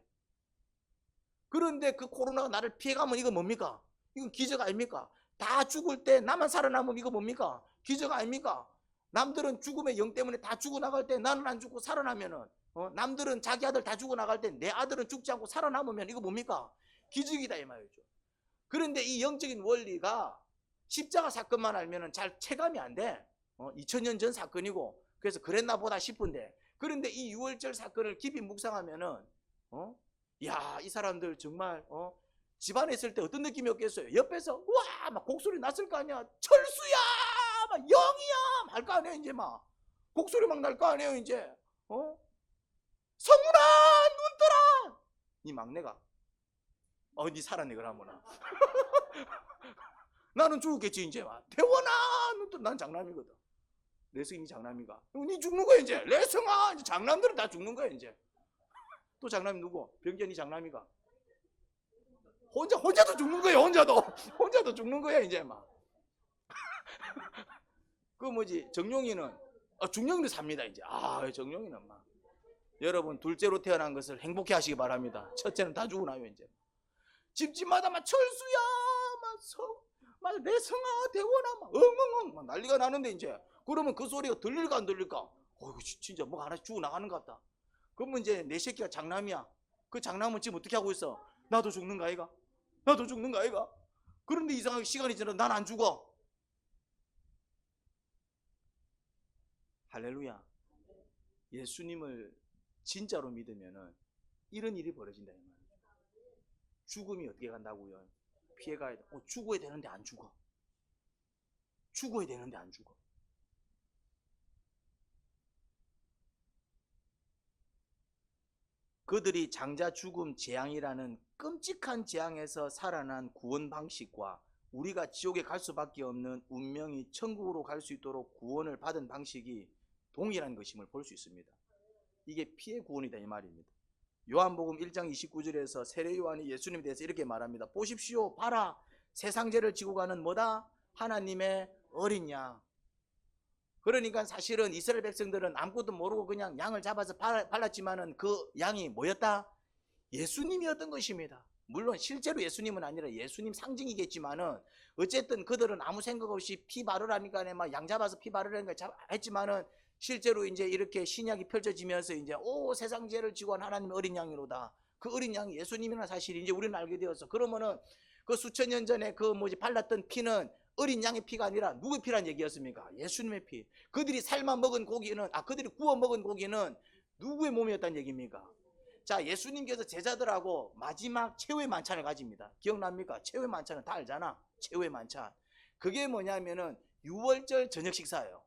Speaker 1: 그런데 그 코로나가 나를 피해가면 이거 뭡니까? 이건 기적 아닙니까? 다 죽을 때 나만 살아남으면 이거 뭡니까? 기적 아닙니까? 남들은 죽음의 영 때문에 다 죽어나갈 때 나는 안 죽고 살아나면은 남들은 자기 아들 다 죽어나갈 때 내 아들은 죽지 않고 살아남으면 이거 뭡니까? 기적이다 이 말이죠. 그런데 이 영적인 원리가 십자가 사건만 알면은 잘 체감이 안 돼. 2000년 전 사건이고 그래서 그랬나 보다 싶은데, 그런데 이 6월절 사건을 깊이 묵상하면은 야, 이 사람들 정말 집안에 있을 때 어떤 느낌이었겠어요? 옆에서 와 막 곡소리 났을 거 아니야. 철수야 막 영이야 할 거 아니에요. 이제 막 곡소리 막 날 거 아니에요. 이제 성훈아 눈 떠라. 이 막내가 니 살았네 그러면은 나는 죽었겠지 이제. 막 태원아 눈 떠. 난 장남이거든. 레승이 장남이가 니 죽는 거야 이제. 레승아 이제 장남들은 다 죽는 거야 이제. 또 장남이 누구? 병전이 장남이가 혼자도 죽는 거예요. 혼자도 죽는 거야 이제 막. 그 뭐지 정용이는 중용도 삽니다 이제. 정용이는 막 여러분 둘째로 태어난 것을 행복해 하시기 바랍니다. 첫째는 다 죽고 나요 이제. 집집마다 막 철수야 막 내성아 대원아 막 엉엉엉 막 난리가 나는데 이제. 그러면 그 소리가 들릴까 안 들릴까? 진짜 뭐 하나 죽어 나가는 것 같다. 그러면 이제 내 새끼가 장남이야. 그 장남은 지금 어떻게 하고 있어? 나도 죽는 거 아이가? 나도 죽는 거 아이가? 그런데 이상하게 시간이 지나도 난 안 죽어. 할렐루야. 예수님을 진짜로 믿으면은 이런 일이 벌어진다 이 말이에요. 죽음이 어떻게 간다고요? 피해가야 돼. 죽어야 되는데 안 죽어. 죽어야 되는데 안 죽어. 그들이 장자 죽음 재앙이라는 끔찍한 재앙에서 살아난 구원 방식과 우리가 지옥에 갈 수밖에 없는 운명이 천국으로 갈 수 있도록 구원을 받은 방식이 동일한 것임을 볼 수 있습니다. 이게 피해 구원이다 이 말입니다. 요한복음 1장 29절에서 세례 요한이 예수님에 대해서 이렇게 말합니다. 보십시오, 봐라, 세상 죄를 지고 가는 뭐다? 하나님의 어린 양. 그러니까 사실은 이스라엘 백성들은 아무것도 모르고 그냥 양을 잡아서 발랐지만은 그 양이 뭐였다? 예수님이었던 것입니다. 물론 실제로 예수님은 아니라 예수님 상징이겠지만은 어쨌든 그들은 아무 생각 없이 피 바르라니까 막 양 잡아서 피 바르라니까 했지만은 실제로 이제 이렇게 신약이 펼쳐지면서 이제 세상 죄를 지고 한 하나님의 어린 양이로다. 그 어린 양이 예수님이라는 사실이 이제 우리는 알게 되었어. 그러면은 그 수천 년 전에 발랐던 피는 어린 양의 피가 아니라 누구의 피란 얘기였습니까? 예수님의 피. 그들이 삶아 먹은 고기는 그들이 구워 먹은 고기는 누구의 몸이었다는 얘기입니까? 자, 예수님께서 제자들하고 마지막 최후의 만찬을 가집니다. 기억납니까? 최후의 만찬은 다 알잖아. 최후의 만찬. 그게 뭐냐면은 유월절 저녁 식사예요.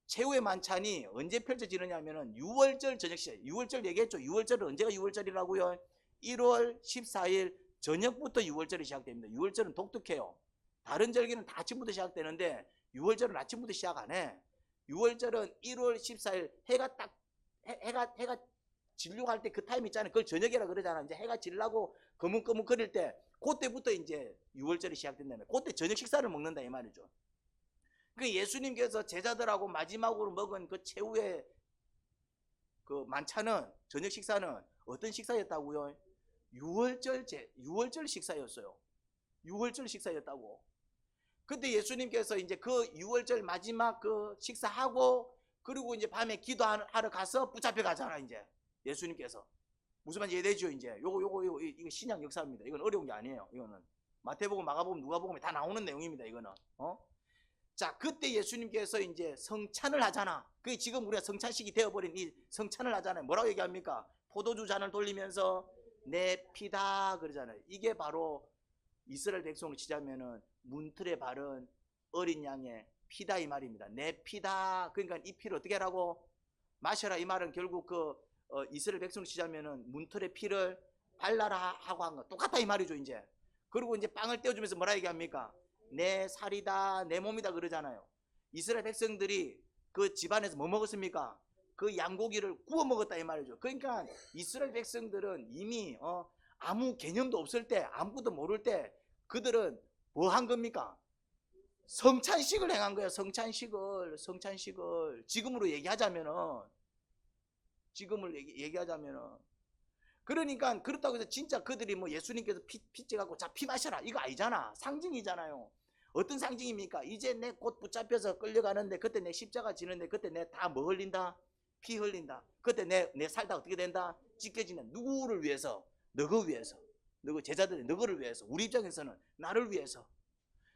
Speaker 1: 최후의 만찬이 언제 펼쳐지느냐면은 유월절 저녁 식사. 유월절 얘기했죠. 유월절은 언제가 유월절이라고요? 1월 14일 저녁부터 유월절이 시작됩니다. 유월절은 독특해요. 다른 절기는 다 아침부터 시작되는데 유월절은 아침부터 시작 안 해. 유월절은 1월 14일 해가 지려고 할 때 그 타임 있잖아요. 그걸 저녁이라 그러잖아. 이제 해가 지려고 거뭇거뭇거릴 때 그때부터 이제 유월절이 시작된다면 그때 저녁 식사를 먹는다 이 말이죠. 그 예수님께서 제자들하고 마지막으로 먹은 그 최후의 그 만찬은 저녁 식사는 어떤 식사였다고요? 유월절 식사였어요. 유월절 식사였다고. 그때 예수님께서 이제 그 유월절 마지막 그 식사하고 그리고 이제 밤에 기도하러 가서 붙잡혀 가잖아 이제 예수님께서. 무슨 말인지 이해되죠 이제. 이거 신약 역사입니다. 이건 어려운 게 아니에요. 이거는 마태복음, 마가복음, 누가복음에 다 나오는 내용입니다. 이거는. 자, 그때 예수님께서 이제 성찬을 하잖아. 그게 지금 우리가 성찬식이 되어버린 이 성찬을 하잖아요. 뭐라고 얘기합니까? 포도주 잔을 돌리면서 내 피다 그러잖아요. 이게 바로 이스라엘 백성으로 치자면은 문틀에 바른 어린 양의 피다 이 말입니다. 내 피다. 그러니까 이 피를 어떻게 하라고? 마셔라 이 말은 결국 이스라엘 백성으로 치자면은 문틀의 피를 발라라 하고 한 거 똑같다 이 말이죠 이제. 그리고 이제 빵을 떼어주면서 뭐라 얘기합니까? 내 살이다 내 몸이다 그러잖아요. 이스라엘 백성들이 그 집안에서 뭐 먹었습니까? 그 양고기를 구워 먹었다 이 말이죠. 그러니까 이스라엘 백성들은 이미 아무 개념도 없을 때 아무것도 모를 때 그들은 뭐 한 겁니까? 성찬식을 행한 거예요. 성찬식을 지금으로 얘기하자면은 그러니까 그렇다고 해서 진짜 그들이 뭐 예수님께서 피 째갖고 자 피 마셔라 이거 아니잖아. 상징이잖아요. 어떤 상징입니까? 이제 내 곧 붙잡혀서 끌려가는데 그때 내 십자가 지는데 그때 내 다 뭐 흘린다? 피 흘린다. 그때 내 살다 어떻게 된다? 찢겨진다. 누구를 위해서? 너그 위해서. 너그 제자들의 너그를 위해서. 우리 입장에서는 나를 위해서.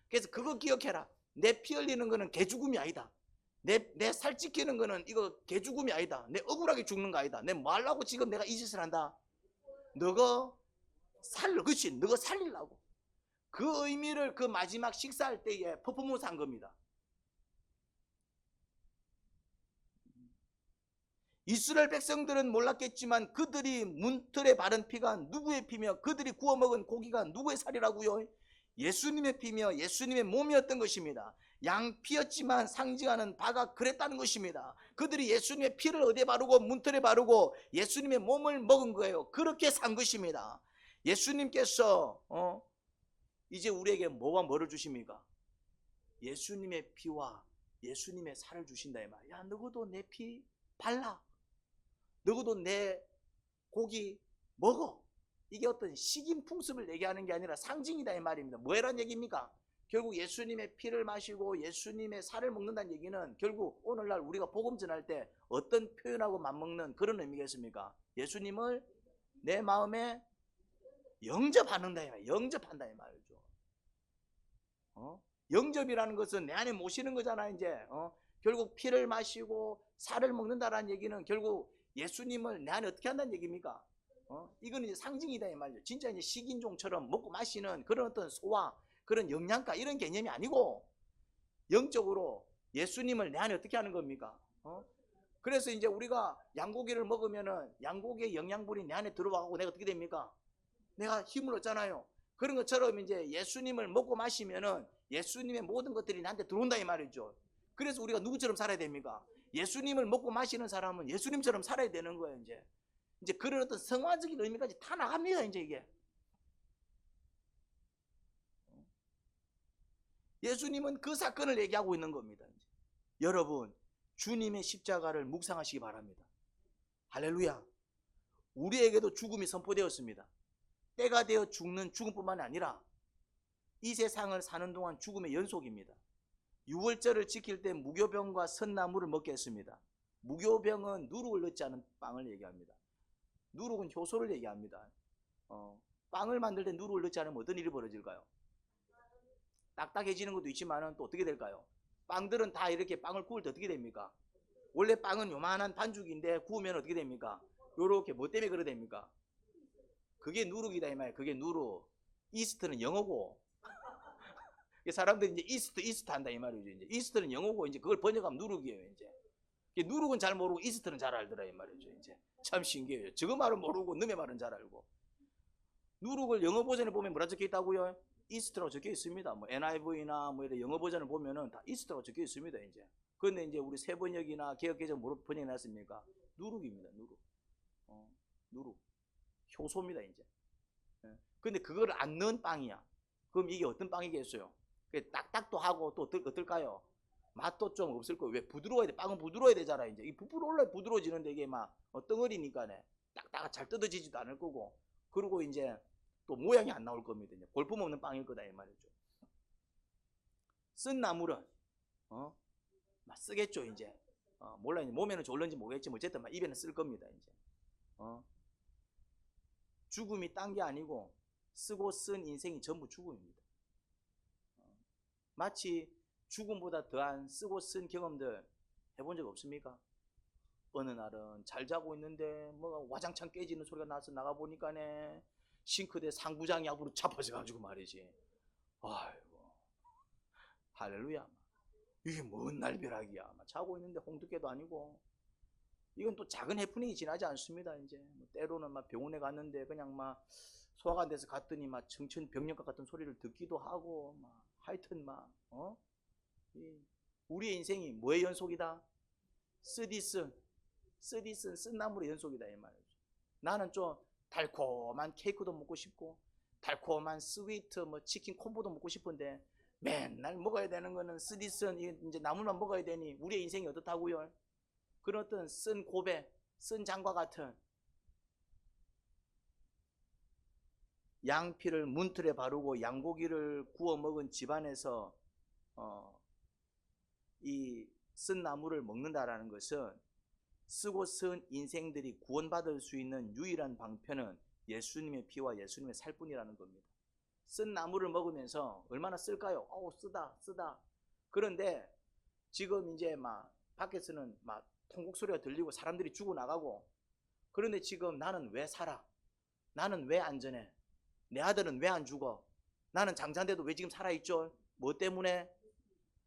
Speaker 1: 그래서 그거 기억해라. 내 피 흘리는 거는 개죽음이 아니다. 내 살 찢기는 거는 이거 개죽음이 아니다. 내 억울하게 죽는 거 아니다. 내 뭐 하려고 지금 내가 이 짓을 한다? 너가 그렇지. 너가 살리려고. 그 의미를 그 마지막 식사할 때에 퍼포먼스 한 겁니다. 이스라엘 백성들은 몰랐겠지만 그들이 문틀에 바른 피가 누구의 피며 그들이 구워 먹은 고기가 누구의 살이라고요? 예수님의 피며 예수님의 몸이었던 것입니다. 양피였지만 상징하는 바가 그랬다는 것입니다. 그들이 예수님의 피를 어디에 바르고 문틀에 바르고 예수님의 몸을 먹은 거예요. 그렇게 산 것입니다. 예수님께서 이제 우리에게 뭐를 주십니까? 예수님의 피와 예수님의 살을 주신다 이 말. 야, 너희도 내 피 발라. 너희도 내 고기 먹어. 이게 어떤 식인 풍습을 얘기하는 게 아니라 상징이다 이 말입니다. 뭐란 얘기입니까? 결국 예수님의 피를 마시고 예수님의 살을 먹는다는 얘기는 결국 오늘날 우리가 복음 전할 때 어떤 표현하고 맞먹는 그런 의미겠습니까? 예수님을 내 마음에 영접한다 이 말. 영접한다 이 말이죠. 영접이라는 것은 내 안에 모시는 거잖아 이제. 결국 피를 마시고 살을 먹는다라는 얘기는 결국 예수님을 내 안에 어떻게 한다는 얘기입니까? 이건 이제 상징이다 이 말이죠. 진짜 이제 식인종처럼 먹고 마시는 그런 어떤 소화, 그런 영양가 이런 개념이 아니고 영적으로 예수님을 내 안에 어떻게 하는 겁니까? 그래서 이제 우리가 양고기를 먹으면은 양고기의 영양분이 내 안에 들어와가고 내가 어떻게 됩니까? 내가 힘을 얻잖아요. 그런 것처럼 이제 예수님을 먹고 마시면은 예수님의 모든 것들이 나한테 들어온다 이 말이죠. 그래서 우리가 누구처럼 살아야 됩니까? 예수님을 먹고 마시는 사람은 예수님처럼 살아야 되는 거예요 이제 그런 어떤 성화적인 의미까지 다 나갑니다 이제 이게. 예수님은 그 사건을 얘기하고 있는 겁니다. 이제. 여러분 주님의 십자가를 묵상하시기 바랍니다. 할렐루야. 우리에게도 죽음이 선포되었습니다. 때가 되어 죽는 죽음뿐만 아니라 이 세상을 사는 동안 죽음의 연속입니다. 유월절을 지킬 때 무교병과 선나물을 먹게 했습니다. 무교병은 누룩을 넣지 않은 빵을 얘기합니다. 누룩은 효소를 얘기합니다. 빵을 만들 때 누룩을 넣지 않으면 어떤 일이 벌어질까요? 딱딱해지는 것도 있지만 또 어떻게 될까요? 빵들은 다 이렇게 빵을 구울 때 어떻게 됩니까? 원래 빵은 요만한 반죽인데 구우면 어떻게 됩니까? 요렇게 뭐 때문에 그래 됩니까? 그게 누룩이다 이 말이에요. 그게 누룩. 이스트는 영어고 사람들이 이제 이스트 한다 이 말이죠. 이제 이스트는 영어고 이제 그걸 번역하면 누룩이에요. 이제 누룩은 잘 모르고 이스트는 잘 알더라 이 말이죠. 이제 참 신기해요. 저거 말은 모르고 너의 말은 잘 알고. 누룩을 영어 버전에 보면 뭐라 적혀 있다고요? 이스트라고 적혀 있습니다. 뭐 NIV나 뭐 이런 영어 버전을 보면은 다 이스트라고 적혀 있습니다. 이제. 그런데 이제 우리 새 번역이나 개역 개정 뭐로 번역해 놨습니까? 누룩입니다. 누룩. 누룩. 효소입니다. 이제. 근데 그걸 안 넣은 빵이야. 그럼 이게 어떤 빵이겠어요? 딱딱도 하고 또 어떨까요? 맛도 좀 없을 거예요. 왜? 부드러워야 돼. 빵은 부드러워야 되잖아. 이제 이 부드러워지는데 이게 막 덩어리니까네. 딱딱 잘 뜯어지지도 않을 거고. 그리고 이제 또 모양이 안 나올 겁니다. 이제 볼품 없는 빵일 거다 이 말이죠. 쓴 나물은 막 쓰겠죠 이제. 몰라 이제 몸에는 좋을런지 모르겠지. 어쨌든 막 입에는 쓸 겁니다 이제. 죽음이 딴 게 아니고 쓰고 쓴 인생이 전부 죽음입니다. 마치 죽음보다 더한 쓰고 쓴 경험들 해본 적 없습니까? 어느 날은 잘 자고 있는데 뭐가 와장창 깨지는 소리가 나서 나가보니까네 싱크대 상부장이 앞으로 잡아져가지고 말이지. 아이고 할렐루야. 이게 뭔 날벼락이야. 자고 있는데 홍두깨도 아니고. 이건 또 작은 해프닝이 지나지 않습니다. 이제 뭐 때로는 막 병원에 갔는데 그냥 막 소화가 안 돼서 갔더니 막 청천벽력과 같은 소리를 듣기도 하고 막 하여튼 막 우리의 인생이 뭐의 연속이다? 쓰디쓴 쓴나물의 연속이다 이 말이죠. 나는 좀 달콤한 케이크도 먹고 싶고 달콤한 스위트 뭐 치킨 콤보도 먹고 싶은데 맨날 먹어야 되는 거는 쓰디쓴 이제 나물만 먹어야 되니 우리의 인생이 어떻다고요? 그런 어떤 쓴 고배, 쓴 장과 같은 양피를 문틀에 바르고 양고기를 구워 먹은 집안에서 이 쓴 나물을 먹는다라는 것은 쓰고 쓴 인생들이 구원받을 수 있는 유일한 방편은 예수님의 피와 예수님의 살뿐이라는 겁니다. 쓴 나물을 먹으면서 얼마나 쓸까요? 쓰다. 그런데 지금 이제 막 밖에서는 막 통곡 소리가 들리고 사람들이 죽어나가고 그런데 지금 나는 왜 살아? 나는 왜 안전해? 내 아들은 왜 안 죽어? 나는 장자인데도 왜 지금 살아있죠? 뭐 때문에?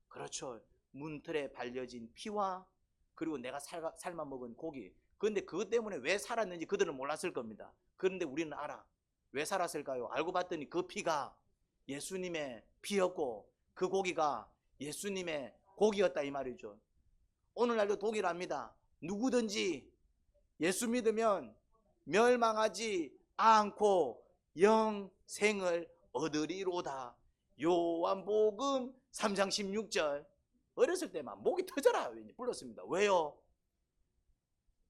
Speaker 1: 그렇죠. 문틀에 발려진 피와 그리고 내가 삶아 먹은 고기. 그런데 그것 때문에 왜 살았는지 그들은 몰랐을 겁니다. 그런데 우리는 알아. 왜 살았을까요? 알고 봤더니 그 피가 예수님의 피였고 그 고기가 예수님의 고기였다 이 말이죠. 오늘날도 동일합니다. 누구든지 예수 믿으면 멸망하지 않고 영생을 얻으리로다. 요한복음 3장 16절. 어렸을 때만 목이 터져라 불렀습니다. 왜요?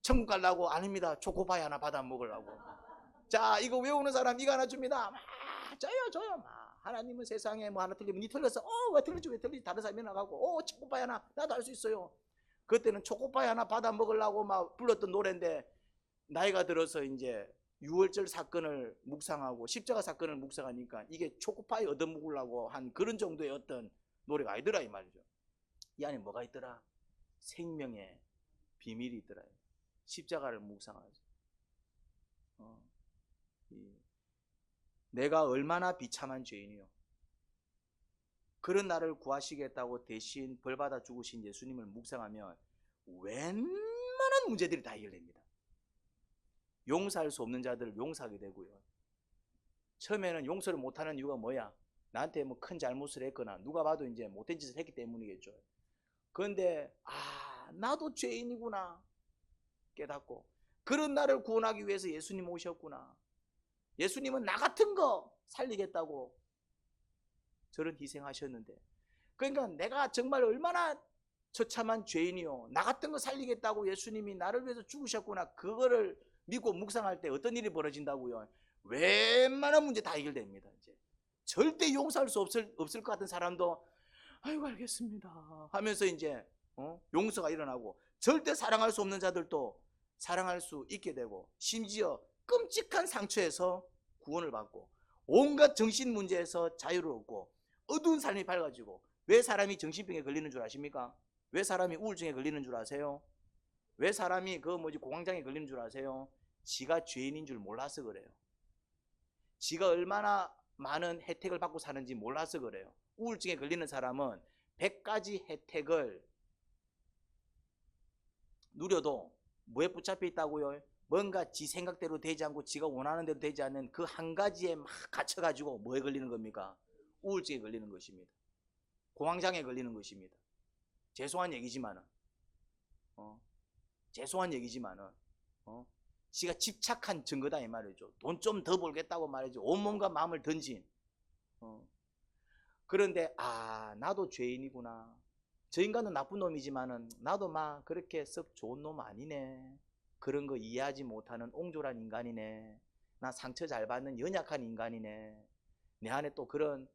Speaker 1: 천국 가려고? 아닙니다. 초코파이 하나 받아 먹으려고. 자, 이거 외우는 사람 이거 하나 줍니다. 줘요. 하나님은 세상에 뭐 하나 틀리면 니 틀렸어. 왜 틀리지? 다른 사람이 나가고 초코파이 하나 나도 할 수 있어요. 그때는 초코파이 하나 받아 먹으려고 막 불렀던 노래인데 나이가 들어서 이제 유월절 사건을 묵상하고 십자가 사건을 묵상하니까 이게 초코파이 얻어먹으려고 한 그런 정도의 어떤 노래가 아니더라 이 말이죠. 이 안에 뭐가 있더라? 생명의 비밀이 있더라. 십자가를 묵상하죠. 내가 얼마나 비참한 죄인이요. 그런 나를 구하시겠다고 대신 벌받아 죽으신 예수님을 묵상하면 웬만한 문제들이 다 해결됩니다. 용서할 수 없는 자들을 용서하게 되고요. 처음에는 용서를 못하는 이유가 뭐야? 나한테 뭐 큰 잘못을 했거나 누가 봐도 이제 못된 짓을 했기 때문이겠죠. 그런데 나도 죄인이구나 깨닫고 그런 나를 구원하기 위해서 예수님 오셨구나. 예수님은 나 같은 거 살리겠다고 저런 희생하셨는데 그러니까 내가 정말 얼마나 처참한 죄인이요. 나 같은 거 살리겠다고 예수님이 나를 위해서 죽으셨구나. 그거를 믿고 묵상할 때 어떤 일이 벌어진다고요? 웬만한 문제 다 해결됩니다. 이제 절대 용서할 수 없을 것 같은 사람도 아이고 알겠습니다 하면서 이제 용서가 일어나고 절대 사랑할 수 없는 자들도 사랑할 수 있게 되고 심지어 끔찍한 상처에서 구원을 받고 온갖 정신 문제에서 자유를 얻고 어두운 삶이 밝아지고 왜 사람이 정신병에 걸리는 줄 아십니까? 왜 사람이 우울증에 걸리는 줄 아세요? 왜 사람이 공황장애에 걸리는 줄 아세요? 지가 죄인인 줄 몰라서 그래요. 지가 얼마나 많은 혜택을 받고 사는지 몰라서 그래요. 우울증에 걸리는 사람은 100가지 혜택을 누려도 뭐에 붙잡혀 있다고요? 뭔가 지 생각대로 되지 않고 지가 원하는 대로 되지 않는 그 한 가지에 막 갇혀가지고 뭐에 걸리는 겁니까? 우울증에 걸리는 것입니다. 공황장애에 걸리는 것입니다. 죄송한 얘기지만은 죄송한 얘기지만은 지가 집착한 증거다 이 말이죠. 돈 좀 더 벌겠다고 말이죠. 온몸과 마음을 던진 그런데 나도 죄인이구나. 저 인간은 나쁜 놈이지만은 나도 막 그렇게 썩 좋은 놈 아니네. 그런 거 이해하지 못하는 옹졸한 인간이네. 나 상처 잘 받는 연약한 인간이네. 내 안에 또 그런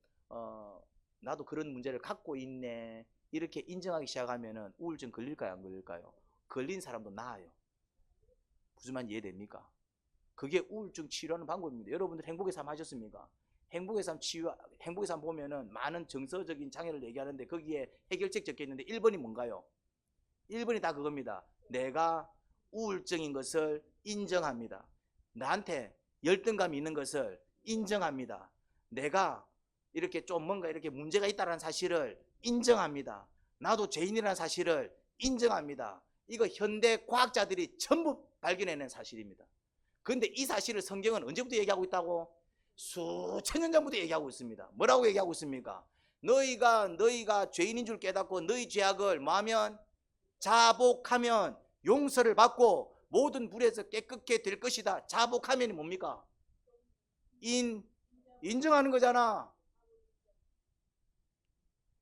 Speaker 1: 나도 그런 문제를 갖고 있네. 이렇게 인정하기 시작하면은 우울증 걸릴까요, 안 걸릴까요? 걸린 사람도 나아요. 무슨 말 이해됩니까? 그게 우울증 치료하는 방법입니다. 여러분들 행복의 삶 하셨습니까? 행복의 삶 치유, 행복의 삶 보면은 많은 정서적인 장애를 얘기하는데 거기에 해결책 적혀 있는데 1번이 뭔가요? 1번이 다 그겁니다. 내가 우울증인 것을 인정합니다. 나한테 열등감이 있는 것을 인정합니다. 내가 이렇게 좀 뭔가 이렇게 문제가 있다는 사실을 인정합니다. 나도 죄인이라는 사실을 인정합니다. 이거 현대 과학자들이 전부 발견해낸 사실입니다. 그런데 이 사실을 성경은 언제부터 얘기하고 있다고? 수천 년 전부터 얘기하고 있습니다. 뭐라고 얘기하고 있습니까? 너희가 죄인인 줄 깨닫고 너희 죄악을 뭐하면? 자복하면 용서를 받고 모든 불에서 깨끗게 될 것이다. 자복하면이 뭡니까? 인정하는 거잖아.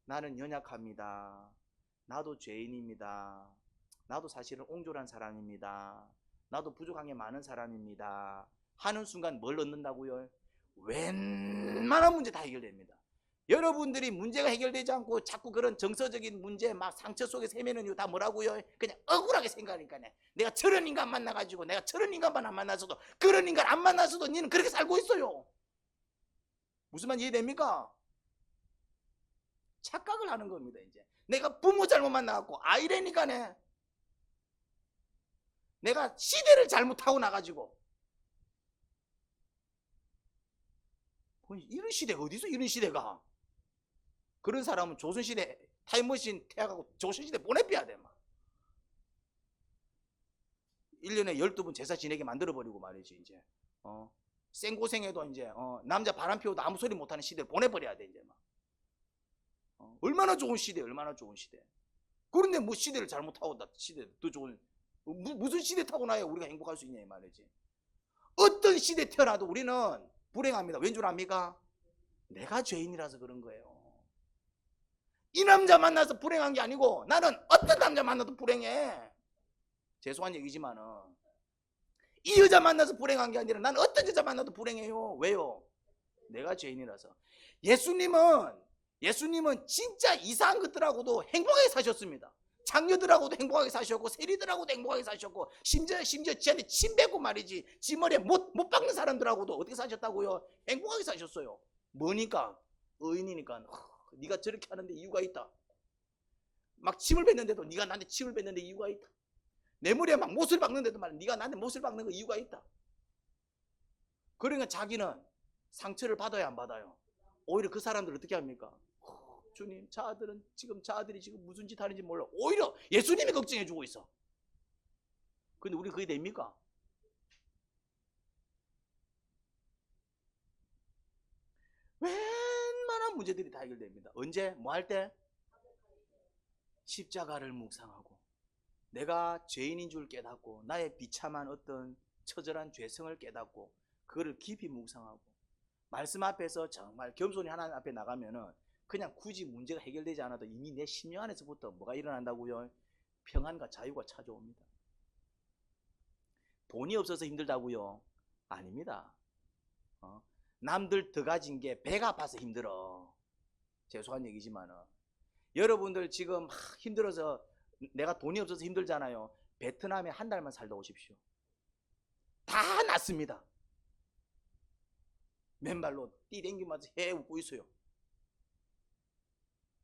Speaker 1: 나는 연약합니다. 나도 죄인입니다. 나도 사실은 옹졸한 사람입니다. 나도 부족한 게 많은 사람입니다. 하는 순간 뭘 얻는다고요? 웬만한 문제 다 해결됩니다. 여러분들이 문제가 해결되지 않고 자꾸 그런 정서적인 문제 막 상처 속에서 헤매는 이유 다 뭐라고요? 그냥 억울하게 생각하니까 내가 저런 인간 만나가지고 내가 저런 인간만 안 만났어도 그런 인간 안 만났어도 니는 그렇게 살고 있어요. 무슨 말 이해됩니까? 착각을 하는 겁니다. 이제 내가 부모 잘못 만나갖고 아이래니까네 내가 시대를 잘못하고 나가지고 이런 시대가 어디서 이런 시대가? 그런 사람은 조선시대 타임머신 태워가고 조선시대 보내빼야 돼. 막. 1년에 12번 제사 지내게 만들어버리고 말이지. 이제 생고생해도 이제 남자 바람 피워도 아무 소리 못하는 시대를 보내버려야 돼. 이제 막. 얼마나 좋은 시대, 얼마나 좋은 시대. 그런데 뭐 시대를 잘못하고 시대 더 좋은 무슨 시대 타고 나야 우리가 행복할 수 있냐 이 말이지. 어떤 시대 태어나도 우리는 불행합니다. 왠 줄 압니까? 내가 죄인이라서 그런 거예요. 이 남자 만나서 불행한 게 아니고 나는 어떤 남자 만나도 불행해. 죄송한 얘기지만은 이 여자 만나서 불행한 게 아니라 나는 어떤 여자 만나도 불행해요. 왜요? 내가 죄인이라서. 예수님은 진짜 이상한 것들하고도 행복하게 사셨습니다. 장녀들하고도 행복하게 사셨고 세리들하고도 행복하게 사셨고 심지어 지한테 침 뱉고 말이지 지 머리에 못 박는 사람들하고도 어떻게 사셨다고요? 행복하게 사셨어요. 뭐니까? 의인이니까. 네가 저렇게 하는데 이유가 있다. 막 침을 뱉는데도 네가 나한테 침을 뱉는데 이유가 있다. 내 머리에 막 못을 박는데도 말이야 네가 나한테 못을 박는 거 이유가 있다. 그러니까 자기는 상처를 받아야 안 받아요? 오히려 그 사람들 어떻게 합니까? 주님, 저 아들이 지금 무슨 짓 하는지 몰라. 오히려 예수님이 걱정해주고 있어. 근데 우리 그게 됩니까? 웬만한 문제들이 다 해결됩니다. 언제? 뭐 할 때? 십자가를 묵상하고 내가 죄인인 줄 깨닫고 나의 비참한 어떤 처절한 죄성을 깨닫고 그거를 깊이 묵상하고 말씀 앞에서 정말 겸손히 하나님 앞에 나가면은 그냥 굳이 문제가 해결되지 않아도 이미 내 심령 안에서부터 뭐가 일어난다고요? 평안과 자유가 찾아옵니다. 돈이 없어서 힘들다고요? 아닙니다. 남들 더 가진 게 배가 아파서 힘들어. 죄송한 얘기지만은 여러분들 지금 막 힘들어서 내가 돈이 없어서 힘들잖아요. 베트남에 한 달만 살다 오십시오. 다 낫습니다. 맨발로 뛰댕기면서 해 웃고 있어요.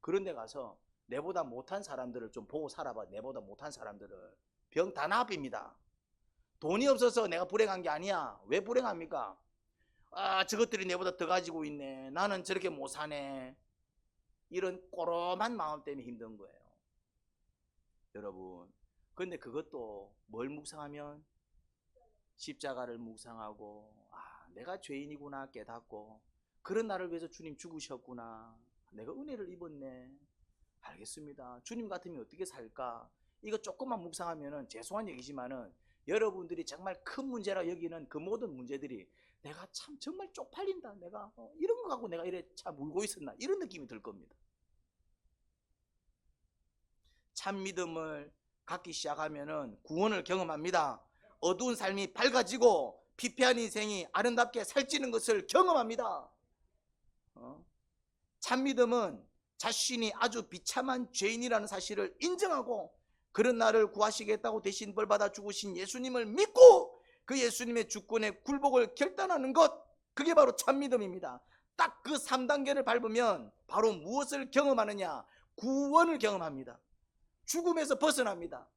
Speaker 1: 그런 데 가서 내보다 못한 사람들을 좀 보고 살아봐. 내보다 못한 사람들을. 병 다 나쁩니다. 돈이 없어서 내가 불행한 게 아니야. 왜 불행합니까? 저것들이 내보다 더 가지고 있네. 나는 저렇게 못 사네. 이런 꼬롬한 마음 때문에 힘든 거예요. 여러분, 근데 그것도 뭘 묵상하면 십자가를 묵상하고, 내가 죄인이구나 깨닫고, 그런 나를 위해서 주님 죽으셨구나, 내가 은혜를 입었네, 알겠습니다, 주님 같으면 어떻게 살까, 이거 조금만 묵상하면은, 죄송한 얘기지만은 여러분들이 정말 큰 문제라 여기는 그 모든 문제들이, 내가 참 정말 쪽팔린다, 내가 이런 거 갖고 내가 이래 참 울고 있었나, 이런 느낌이 들 겁니다. 참 믿음을 갖기 시작하면은 구원을 경험합니다. 어두운 삶이 밝아지고 피폐한 인생이 아름답게 살찌는 것을 경험합니다. 참 믿음은 자신이 아주 비참한 죄인이라는 사실을 인정하고, 그런 나를 구하시겠다고 대신 벌받아 죽으신 예수님을 믿고 그 예수님의 주권의 굴복을 결단하는 것, 그게 바로 참 믿음입니다. 딱 그 3단계를 밟으면 바로 무엇을 경험하느냐, 구원을 경험합니다. 죽음에서 벗어납니다.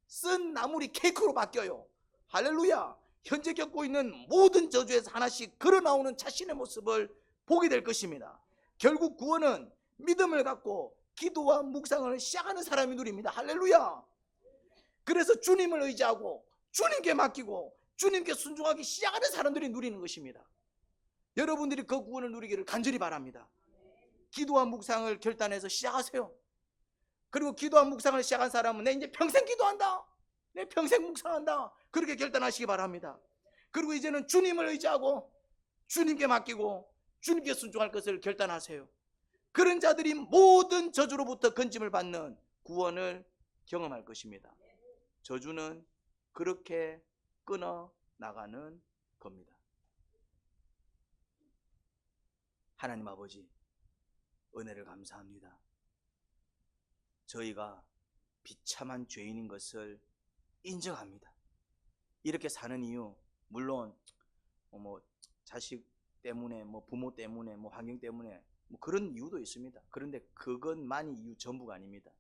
Speaker 1: 쓴 나물이 케이크로 바뀌어요. 할렐루야. 현재 겪고 있는 모든 저주에서 하나씩 걸어나오는 자신의 모습을 보게 될 것입니다. 결국 구원은 믿음을 갖고 기도와 묵상을 시작하는 사람이 누립니다. 할렐루야. 그래서 주님을 의지하고 주님께 맡기고 주님께 순종하기 시작하는 사람들이 누리는 것입니다. 여러분들이 그 구원을 누리기를 간절히 바랍니다. 기도와 묵상을 결단해서 시작하세요. 그리고 기도와 묵상을 시작한 사람은 내 이제 평생 기도한다, 내 평생 묵상한다, 그렇게 결단하시기 바랍니다. 그리고 이제는 주님을 의지하고 주님께 맡기고 주님께 순종할 것을 결단하세요. 그런 자들이 모든 저주로부터 건짐을 받는 구원을 경험할 것입니다. 저주는 그렇게 끊어 나가는 겁니다. 하나님 아버지, 은혜를 감사합니다. 저희가 비참한 죄인인 것을 인정합니다. 이렇게 사는 이유, 물론 자식 때문에, 부모 때문에, 환경 때문에 그런 이유도 있습니다. 그런데 그것만이 이유 전부가 아닙니다.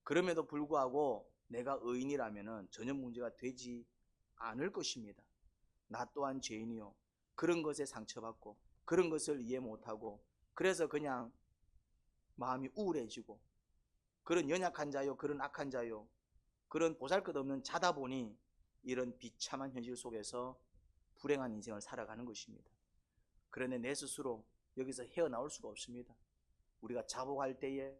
Speaker 1: 그럼에도 불구하고 내가 의인이라면 전혀 문제가 되지 않을 것입니다. 나 또한 죄인이요, 그런 것에 상처받고 그런 것을 이해 못하고, 그래서 그냥 마음이 우울해지고, 그런 연약한 자요, 그런 악한 자요, 그런 보잘것없는 자다 보니 이런 비참한 현실 속에서 불행한 인생을 살아가는 것입니다. 그런데 내 스스로 여기서 헤어나올 수가 없습니다. 우리가 자복할 때에,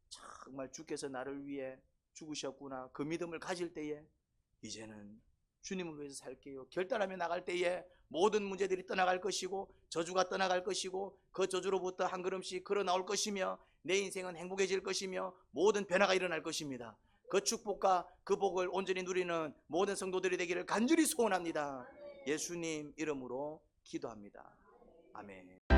Speaker 1: 정말 주께서 나를 위해 죽으셨구나, 그 믿음을 가질 때에, 이제는 주님을 위해서 살게요 결단하며 나갈 때에 모든 문제들이 떠나갈 것이고 저주가 떠나갈 것이고 그 저주로부터 한 걸음씩 걸어 나올 것이며 내 인생은 행복해질 것이며 모든 변화가 일어날 것입니다. 그 축복과 그 복을 온전히 누리는 모든 성도들이 되기를 간절히 소원합니다. 예수님 이름으로 기도합니다. 아멘.